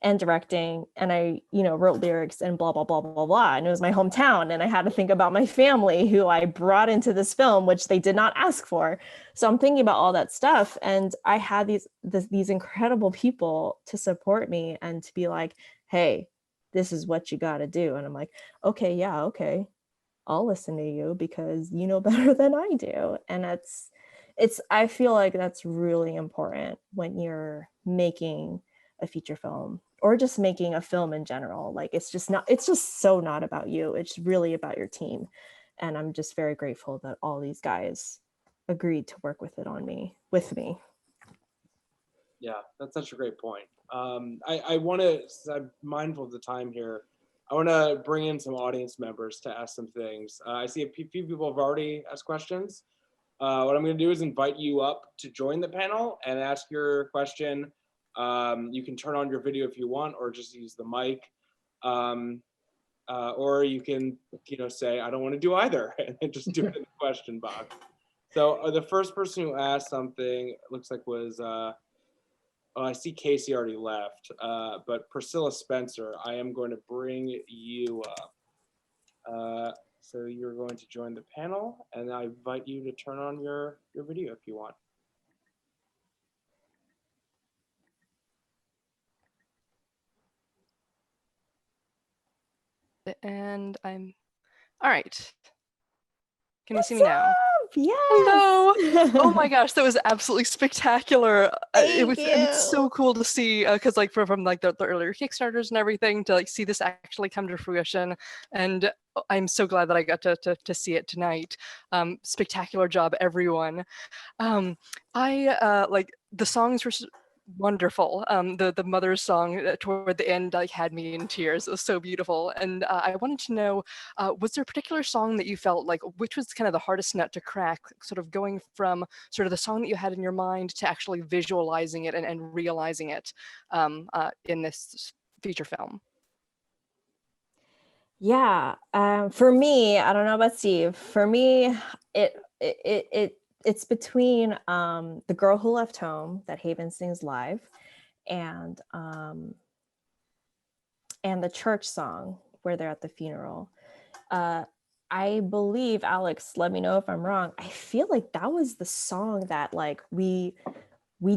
[SPEAKER 11] and directing, and I, wrote lyrics and blah, blah, blah, blah, blah. And it was my hometown, and I had to think about my family who I brought into this film, which they did not ask for. So I'm thinking about all that stuff. And I had these incredible people to support me and to be like, hey, this is what you got to do. And I'm like, okay, yeah, okay. I'll listen to you because you know better than I do. And I feel like that's really important when you're making a feature film or just making a film in general. Like, it's just so not about you. It's really about your team. And I'm just very grateful that all these guys agreed to work with me.
[SPEAKER 1] Yeah, that's such a great point. I want to, I'm mindful of the time here, I want to bring in some audience members to ask some things. I see a few people have already asked questions. What I'm going to do is invite you up to join the panel and ask your question. You can turn on your video if you want, or just use the mic. Or you can, say, I don't want to do either, and just do it in the question box. So the first person who asked something, looks like was, I see Casey already left, but Priscilla Spencer, I am going to bring you up. So you're going to join the panel, and I invite you to turn on your video if you want.
[SPEAKER 12] And I'm, all right. Can you
[SPEAKER 11] What's
[SPEAKER 12] see me now?
[SPEAKER 11] Up? Yes.
[SPEAKER 12] Hello. Oh my gosh, that was absolutely spectacular.
[SPEAKER 11] Thank you.
[SPEAKER 12] And it's so cool to see, because like from like the earlier Kickstarters and everything, to like see this actually come to fruition. And I'm so glad that I got to see it tonight. Spectacular job, everyone. I like the songs were wonderful. The mother's song toward the end like had me in tears. It was so beautiful. And I wanted to know, was there a particular song that you felt like, which was kind of the hardest nut to crack, sort of going from sort of the song that you had in your mind to actually visualizing it and realizing it in this feature film?
[SPEAKER 11] Yeah, for me, I don't know about Steve. For me, it's between The Girl Who Left Home that Haven sings live, and the church song where they're at the funeral. I believe, Alex, let me know if I'm wrong, I feel like that was the song that like we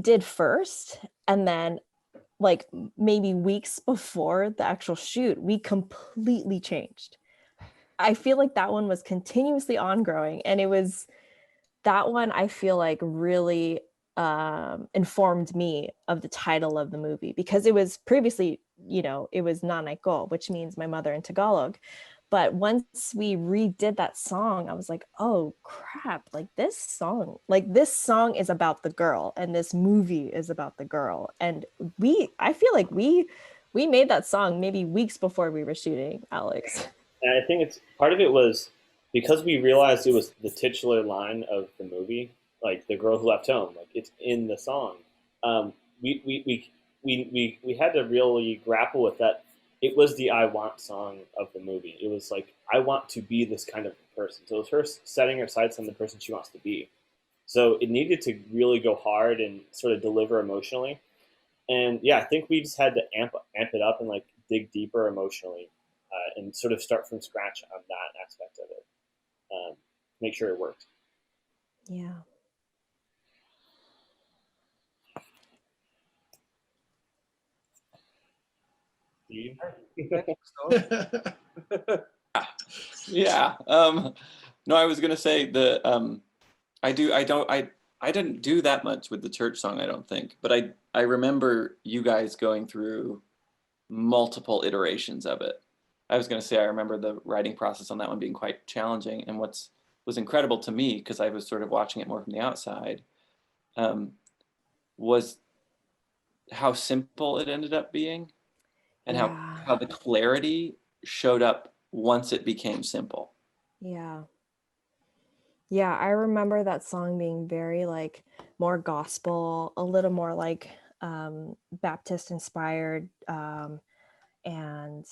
[SPEAKER 11] did first, and then like maybe weeks before the actual shoot, we completely changed. I feel like that one was continuously ongoing, and it was that one I feel like really informed me of the title of the movie, because it was previously, it was Nanay Ko, which means my mother in Tagalog. But once we redid that song, I was like, oh crap, like this song is about the girl, and this movie is about the girl. And I feel like we made that song maybe weeks before we were shooting, Alex.
[SPEAKER 9] And I think part of it was because we realized it was the titular line of the movie. like the girl who left home, like it's in the song. We had to really grapple with that. It was the I want song of the movie. It was like, I want to be this kind of person. So it was her setting her sights on the person she wants to be. So it needed to really go hard and sort of deliver emotionally. And yeah, I think we just had to amp it up and like dig deeper emotionally, and sort of start from scratch on that aspect of it. Make sure it worked.
[SPEAKER 11] Yeah.
[SPEAKER 5] Yeah. No, I was gonna say I didn't do that much with the church song, I don't think, but I remember you guys going through multiple iterations of it. I was gonna say I remember the writing process on that one being quite challenging, and was incredible to me, because I was sort of watching it more from the outside, was how simple it ended up being, and how the clarity showed up once it became simple.
[SPEAKER 11] Yeah. Yeah, I remember that song being very like more gospel, a little more like Baptist inspired. And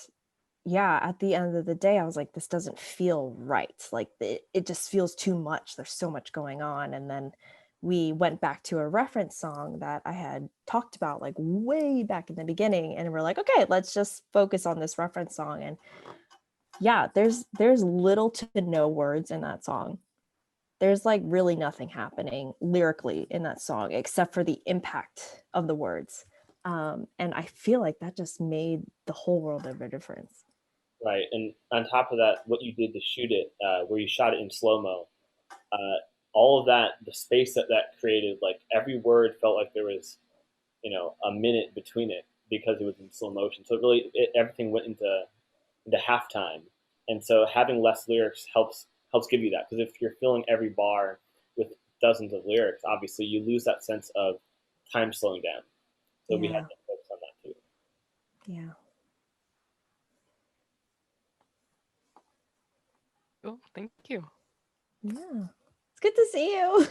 [SPEAKER 11] yeah, at the end of the day, I was like, this doesn't feel right. Like it just feels too much. There's so much going on. And then we went back to a reference song that I had talked about like way back in the beginning. And we're like, okay, let's just focus on this reference song. And yeah, there's little to no words in that song. There's like really nothing happening lyrically in that song except for the impact of the words. And I feel like that just made the whole world of a difference.
[SPEAKER 9] Right, and on top of that, what you did to shoot it, where you shot it in slow-mo, all of that, the space that created, like every word felt like there was, a minute between it because it was in slow motion. So it really, everything went into halftime. And so having less lyrics helps give you that, because if you're filling every bar with dozens of lyrics, obviously you lose that sense of time slowing down. So we had to focus on that too.
[SPEAKER 11] Yeah.
[SPEAKER 12] Oh, thank you.
[SPEAKER 11] Yeah. It's good to see you.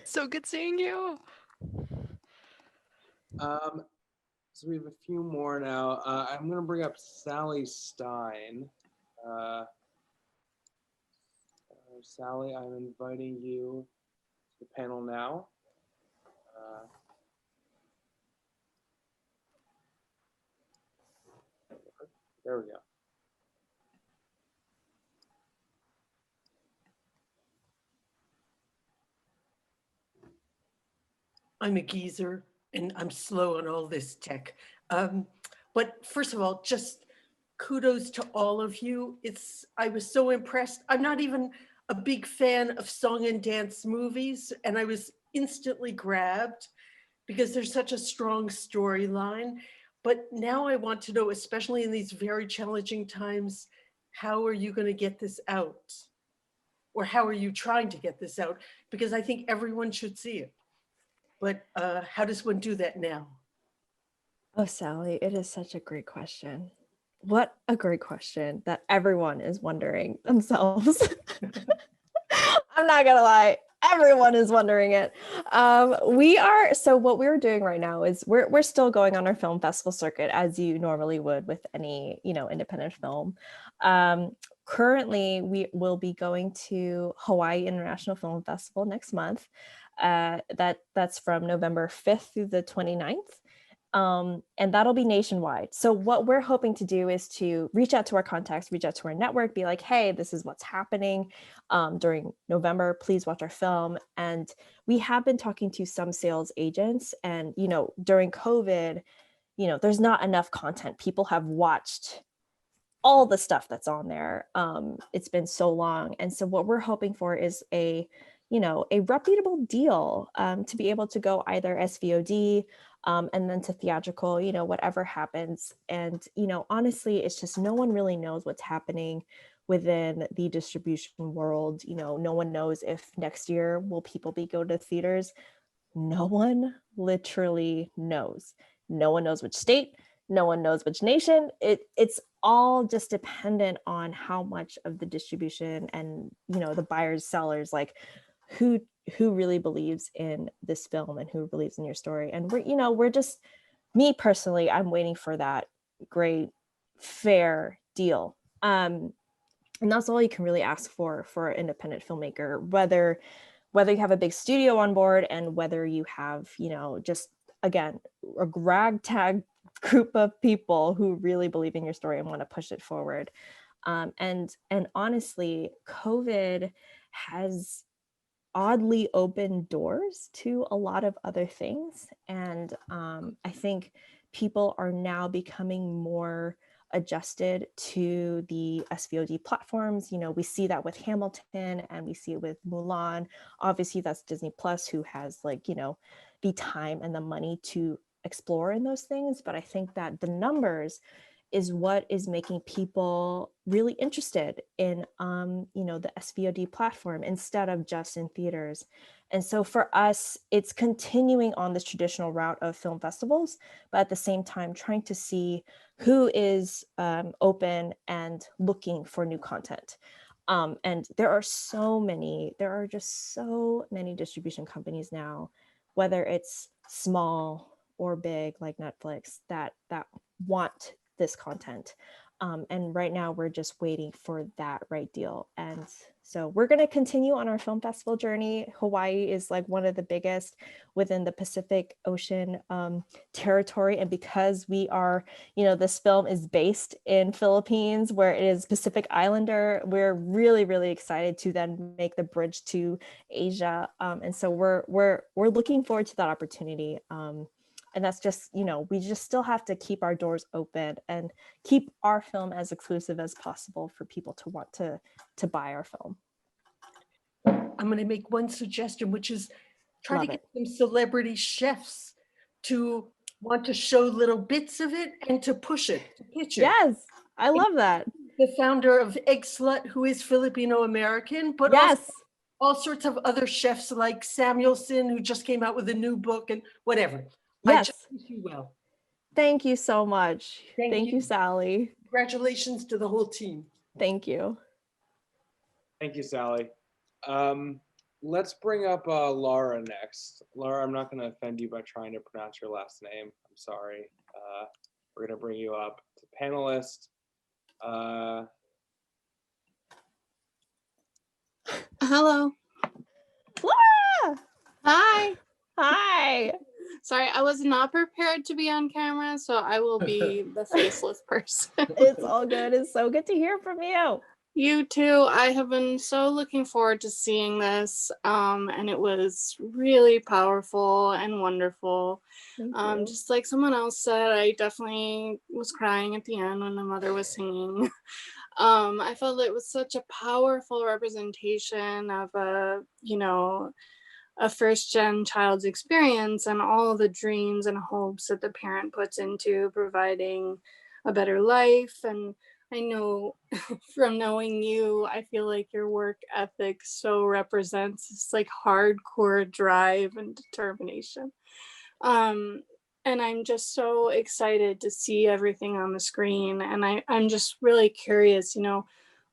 [SPEAKER 12] So good seeing you.
[SPEAKER 1] So we have a few more now. I'm going to bring up Sally Stein. Sally, I'm inviting you to the panel now. There we go.
[SPEAKER 13] I'm a geezer and I'm slow on all this tech. But first of all, just kudos to all of you. I was so impressed. I'm not even a big fan of song and dance movies, and I was instantly grabbed because there's such a strong storyline. But now I want to know, especially in these very challenging times, how are you going to get this out? Or how are you trying to get this out? Because I think everyone should see it. But how does one do that now?
[SPEAKER 11] Oh, Sally, it is such a great question. What a great question that everyone is wondering themselves. I'm not gonna lie, everyone is wondering it. So what we're doing right now is we're still going on our film festival circuit as you normally would with any independent film. Currently, we will be going to Hawaii International Film Festival next month. That's from November 5th through the 29th. And that'll be nationwide. So what we're hoping to do is to reach out to our contacts, reach out to our network, be like, hey, this is what's happening during November. Please watch our film. And we have been talking to some sales agents, and, during COVID, there's not enough content. People have watched all the stuff that's on there. It's been so long. And so what we're hoping for is a reputable deal to be able to go either SVOD and then to theatrical, whatever happens. And, honestly, it's just no one really knows what's happening within the distribution world. No one knows if next year will people be go to theaters. No one literally knows. No one knows which state. No one knows which nation. It's all just dependent on how much of the distribution and, the buyers, sellers, like who who really believes in this film and who believes in your story. And we're just, me personally, I'm waiting for that great fair deal. And that's all you can really ask for an independent filmmaker, whether you have a big studio on board and whether you have, just again, a ragtag group of people who really believe in your story and want to push it forward. And honestly, COVID has oddly opened doors to a lot of other things. And I think people are now becoming more adjusted to the SVOD platforms. We see that with Hamilton and we see it with Mulan. Obviously that's Disney Plus, who has the time and the money to explore in those things. But I think that the numbers is what is making people really interested in the SVOD platform instead of just in theaters. And so for us, it's continuing on this traditional route of film festivals, but at the same time trying to see who is open and looking for new content. And there are just so many distribution companies now, whether it's small or big like Netflix, that want this content. And right now we're just waiting for that right deal. And so we're going to continue on our film festival journey. Hawaii is like one of the biggest within the Pacific Ocean territory. And because we are, this film is based in Philippines, where it is Pacific Islander, we're really, really excited to then make the bridge to Asia. And so we're looking forward to that opportunity. And that's just, we just still have to keep our doors open and keep our film as exclusive as possible for people to want to buy our film.
[SPEAKER 13] I'm going to make one suggestion, which is try to get some celebrity chefs to want to show little bits of it and to push it, to pitch it.
[SPEAKER 11] Yes, I love that.
[SPEAKER 13] The founder of Egg Slut, who is Filipino-American, but also all sorts of other chefs like Samuelson, who just came out with a new book and whatever.
[SPEAKER 11] Yes.
[SPEAKER 13] I just wish you well.
[SPEAKER 11] Thank you so much. Thank you, Sally.
[SPEAKER 13] Congratulations to the whole team.
[SPEAKER 11] Thank you.
[SPEAKER 1] Thank you, Sally. Let's bring up Laura next. Laura, I'm not going to offend you by trying to pronounce your last name. I'm sorry. We're going to bring you up to panelist.
[SPEAKER 14] Hello.
[SPEAKER 11] Laura!
[SPEAKER 14] Hi.
[SPEAKER 11] Hi.
[SPEAKER 14] Sorry, I was not prepared to be on camera, so I will be the faceless person.
[SPEAKER 11] It's all good. It's so good to hear from you.
[SPEAKER 14] You too. I have been so looking forward to seeing this, and it was really powerful and wonderful. Just like someone else said, I definitely was crying at the end when the mother was singing. I felt it was such a powerful representation of a first-gen child's experience and all the dreams and hopes that the parent puts into providing a better life. And I know from knowing you, I feel like your work ethic so represents this like hardcore drive and determination. And I'm just so excited to see everything on the screen. And I'm just really curious,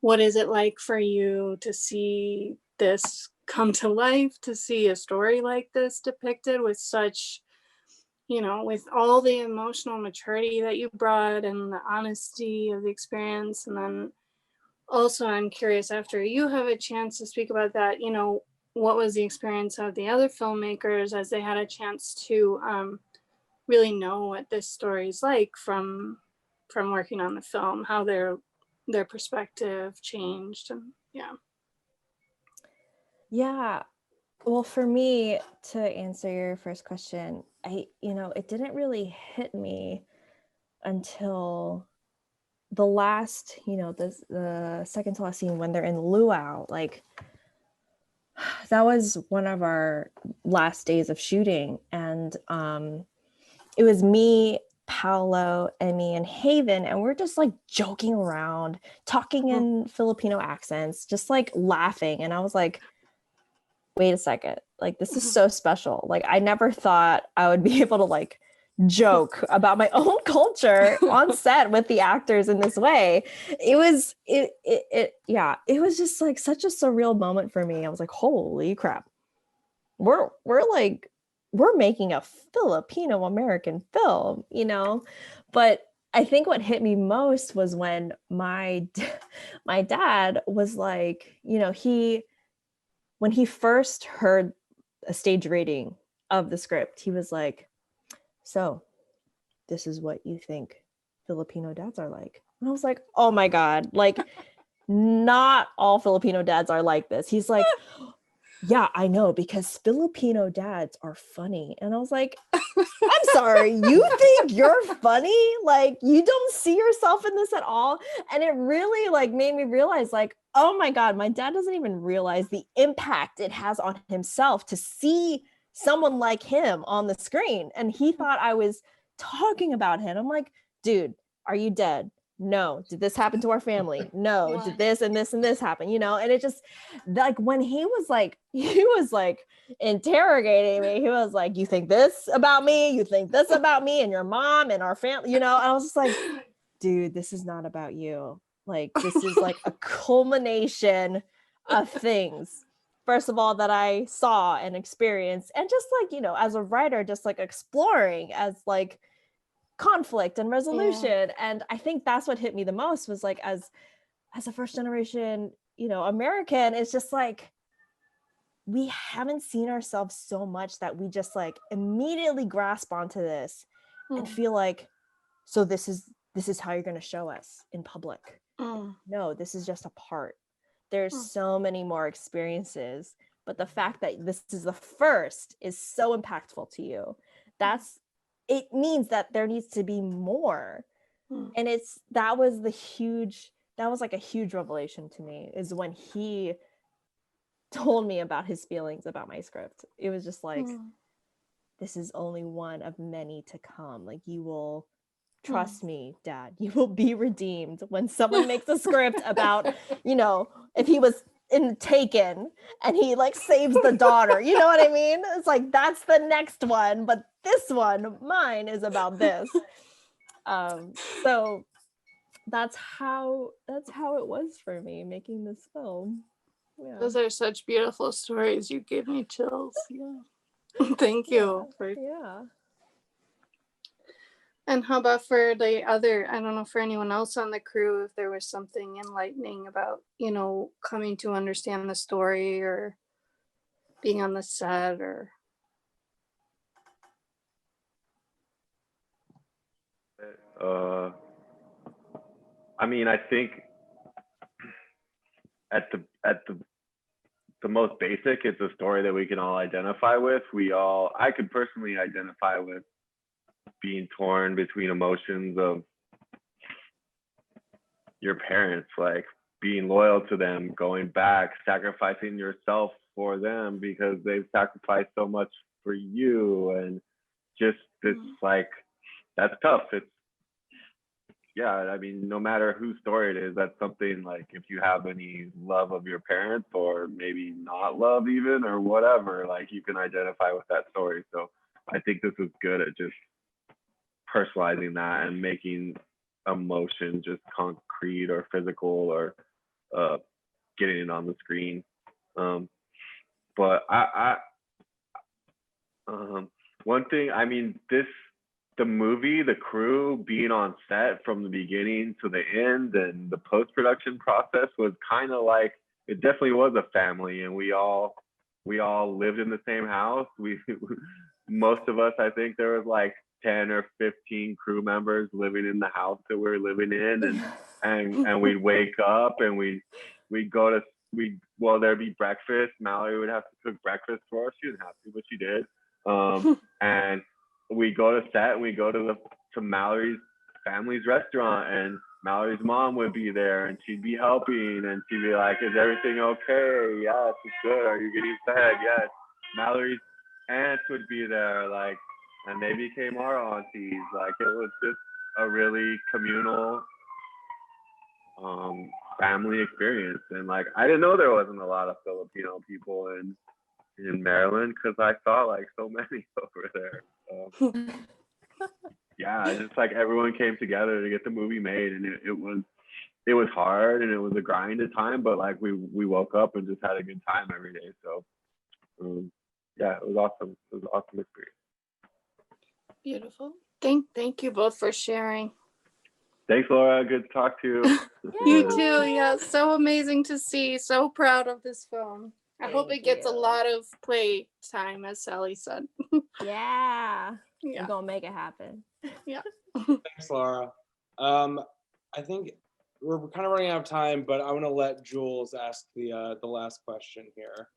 [SPEAKER 14] what is it like for you to see this come to life, to see a story like this depicted with such, with all the emotional maturity that you brought and the honesty of the experience. And then also I'm curious, after you have a chance to speak about that, what was the experience of the other filmmakers as they had a chance to really know what this story is like from working on the film, how their perspective changed. And
[SPEAKER 11] Yeah. Well, for me, to answer your first question, it didn't really hit me until the last, the second to last scene when they're in luau. Like, that was one of our last days of shooting. And it was me, Paolo, Emy, and Haven, and we're just like joking around, talking in Filipino accents, just like laughing. And I was like, wait a second, like this is so special. Like I never thought I would be able to like joke about my own culture on set with the actors in this way. It was just like such a surreal moment for me. I was like, holy crap. we're like, we're making a Filipino American film, you know? But I think what hit me most was when my dad was like, you know, when he first heard a stage reading of the script, he was like, so this is what you think Filipino dads are like. And I was like, oh my God, like not all Filipino dads are like this. He's like, yeah, I know, because Filipino dads are funny. And I was like, I'm sorry, you think you're funny? Like, you don't see yourself in this at all? And it really like made me realize, like, oh my God, my dad doesn't even realize the impact it has on himself to see someone like him on the screen. And he thought I was talking about him. I'm like, dude, are you dead? No. Did this happen to our family? No. Did this and this and this happen? You know, and it just like when he was like interrogating me, he was like, you think this about me? You think this about me and your mom and our family? You know, and I was just like, dude, this is not about you. Like, this is like a culmination of things. First of all, that I saw and experienced, and just like, you know, as a writer, just like exploring as like conflict and resolution. And I think that's what hit me the most was like, as a first generation, you know, American, it's just like, we haven't seen ourselves so much that we just like immediately grasp onto this and feel like, so this is how you're going to show us in public. No, this is just a part. There's so many more experiences, but the fact that this is the first is so impactful to you. It means that there needs to be more. And that was like a huge revelation to me, is when he told me about his feelings about my script. It was just like, this is only one of many to come. Like, you will trust me, Dad, you will be redeemed when someone makes a script about, you know, if he was in Taken and he like saves the daughter, you know what I mean? It's like, that's the next one, but this one, mine, is about this. So that's how it was for me making this film. Yeah.
[SPEAKER 14] Those are such beautiful stories. You gave me chills. Yeah. Thank you.
[SPEAKER 11] Yeah.
[SPEAKER 14] And how about for the other, I don't know, for anyone else on the crew, if there was something enlightening about, you know, coming to understand the story or being on the set or.
[SPEAKER 10] I mean, I think at the most basic, it's a story that we can all identify with. I could personally identify with being torn between emotions of your parents, like being loyal to them, going back, sacrificing yourself for them because they've sacrificed so much for you. And just, it's like, that's tough. I mean, no matter whose story it is, that's something like, if you have any love of your parents, or maybe not love even, or whatever, like, you can identify with that story. So I think this is good at just personalizing that and making emotion just concrete or physical, or getting it on the screen. But one thing, I mean, the movie, the crew being on set from the beginning to the end, and the post-production process was kind of like, it definitely was a family, and we all lived in the same house. Most of us, I think there was like 10 or 15 crew members living in the house that we were living in, and we'd wake up and we'd there'd be breakfast. Mallory would have to cook breakfast for us. She didn't have to, but she did. And we go to set, and we go to Mallory's family's restaurant, and Mallory's mom would be there, and she'd be helping, and she'd be like, is everything okay? Yes, it's good. Are you getting fed? Yes. Mallory's aunts would be there, like, and they became our aunties. Like, it was just a really communal family experience. And like, I didn't know there wasn't a lot of Filipino people in Maryland, because I saw like so many over there. Just like everyone came together to get the movie made, and it was hard, and it was a grind at time, but like we woke up and just had a good time every day. So yeah, it was awesome. It was an awesome experience.
[SPEAKER 14] Beautiful. Thank you both for sharing.
[SPEAKER 10] Thanks, Laura. Good to talk to you.
[SPEAKER 14] You too. Yeah, so amazing to see. So proud of this film. I hope it gets a
[SPEAKER 11] you.
[SPEAKER 14] lot of play time, as Sally said.
[SPEAKER 11] Yeah.
[SPEAKER 14] Yeah.
[SPEAKER 11] We're gonna make it happen.
[SPEAKER 14] Yeah.
[SPEAKER 1] Thanks, Laura. I think we're kind of running out of time, but I want to let Jules ask the last question here.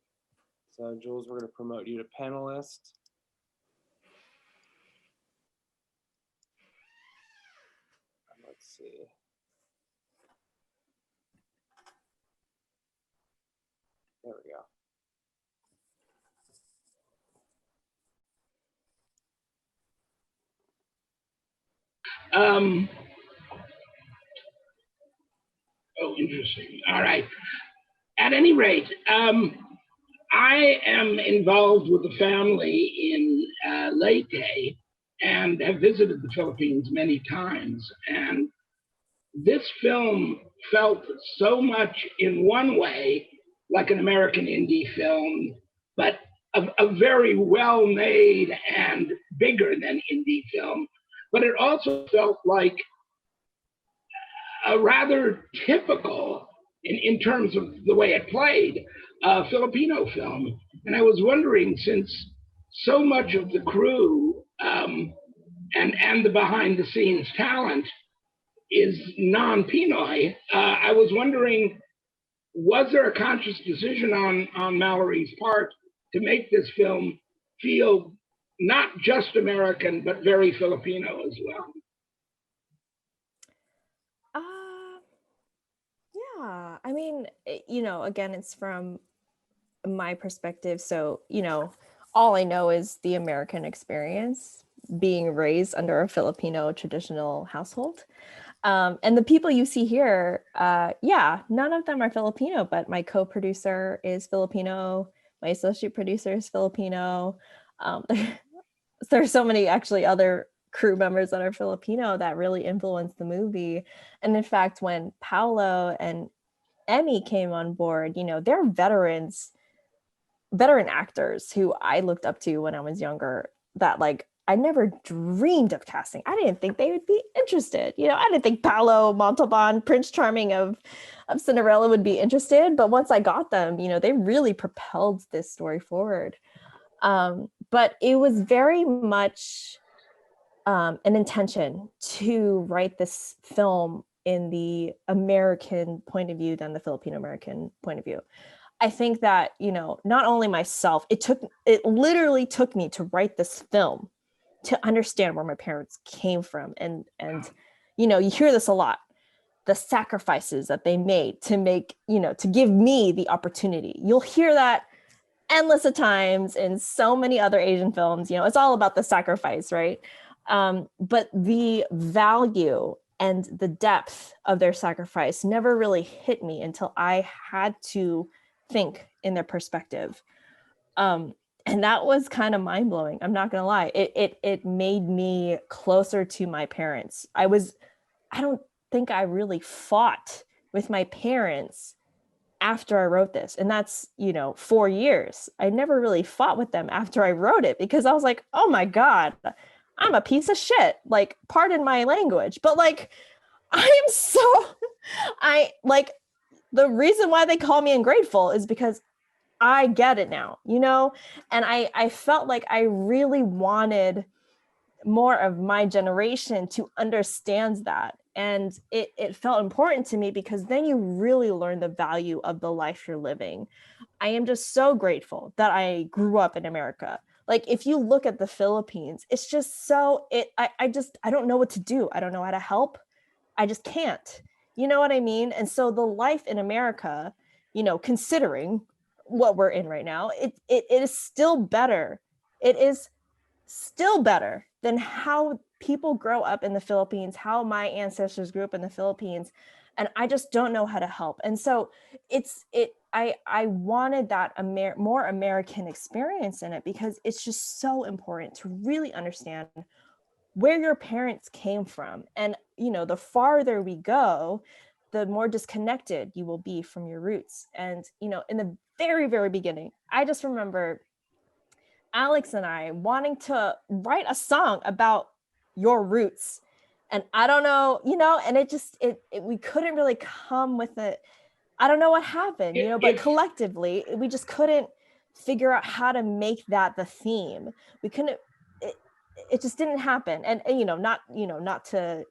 [SPEAKER 1] So, Jules, we're going to promote you to panelist. Let's see. There we go.
[SPEAKER 15] Oh, interesting. All right. At any rate, I am involved with the family in Leyte and have visited the Philippines many times. And this film felt so much in one way like an American indie film, but a very well-made and bigger than indie film. But it also felt like a rather typical, in terms of the way it played, Filipino film. And I was wondering, since so much of the crew and the behind the scenes talent is non-Pinoy, I was wondering, was there a conscious decision on Mallorie's part to make this film feel not just American, but very Filipino as well?
[SPEAKER 11] Yeah, I mean, again, it's from my perspective. So, all I know is the American experience, being raised under a Filipino traditional household. And the people you see here, none of them are Filipino, but my co-producer is Filipino. My associate producer is Filipino. There's so many actually other crew members that are Filipino that really influenced the movie. And in fact, when Paolo and Emy came on board, they're veteran actors who I looked up to when I was younger, that I never dreamed of casting. I didn't think they would be interested. I didn't think Paolo Montalban, Prince Charming of Cinderella, would be interested. But once I got them, they really propelled this story forward. But it was very much an intention to write this film in the American point of view than the Filipino-American point of view. I think that, not only myself, it literally took me to write this film to understand where my parents came from. And you hear this a lot, the sacrifices that they made to give me the opportunity. You'll hear that endless of times in so many other Asian films. It's all about the sacrifice, right? But the value and the depth of their sacrifice never really hit me until I had to think in their perspective. And that was kind of mind-blowing. I'm not gonna lie. It made me closer to my parents. I don't think I really fought with my parents after I wrote this. And that's, 4 years. I never really fought with them after I wrote it, because I was like, oh my God, I'm a piece of shit. Pardon my language, but the reason why they call me ungrateful is because I get it now, and I felt like I really wanted more of my generation to understand that. And it felt important to me, because then you really learn the value of the life you're living. I am just so grateful that I grew up in America. If you look at the Philippines, it's just I don't know what to do. I don't know how to help. I just can't. You know what I mean? And so the life in America, considering what we're in right now, it is still better. It is still better than how people grow up in the Philippines, how my ancestors grew up in the Philippines. And I just don't know how to help. And so I wanted that more American experience in it, because it's just so important to really understand where your parents came from. And, the farther we go, the more disconnected you will be from your roots. And, in the very, very beginning, I just remember Alex and I wanting to write a song about your roots. And I don't know, and we couldn't really come with it. I don't know what happened, but collectively, we just couldn't figure out how to make that the theme. We couldn't, it just didn't happen. And not to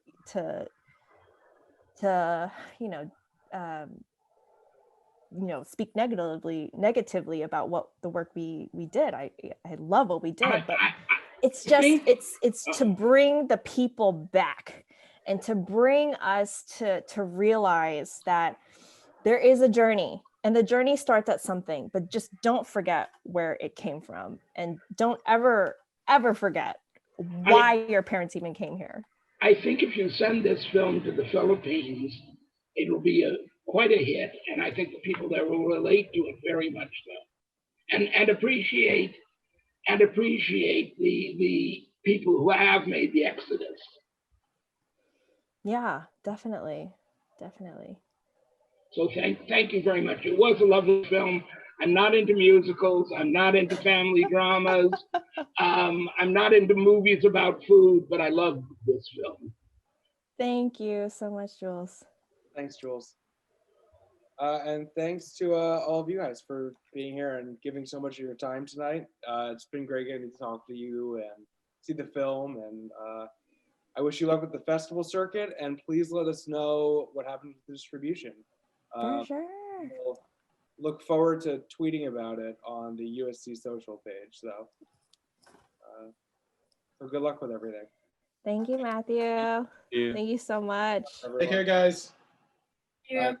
[SPEAKER 11] speak negatively about what the work we did. I love what we did, but it's to bring the people back and to bring us to realize that there is a journey, and the journey starts at something, but just don't forget where it came from, and don't ever forget why your parents even came here.
[SPEAKER 15] I think if you send this film to the Philippines, it will be quite a hit, and I think the people there will relate to it very much so, and appreciate the people who have made the exodus.
[SPEAKER 11] Yeah, definitely.
[SPEAKER 15] So thank you very much. It was a lovely film. I'm not into musicals. I'm not into family dramas. I'm not into movies about food, but I love this film.
[SPEAKER 11] Thank you so much, Jules.
[SPEAKER 1] Thanks, Jules. And thanks to all of you guys for being here and giving so much of your time tonight. It's been great getting to talk to you and see the film. And I wish you luck with the festival circuit. And please let us know what happened with the distribution.
[SPEAKER 11] For sure.
[SPEAKER 1] We'll look forward to tweeting about it on the USC social page. So good luck with everything.
[SPEAKER 11] Thank you, Matthew. Thank you so much.
[SPEAKER 4] Take care, guys.
[SPEAKER 6] Yeah.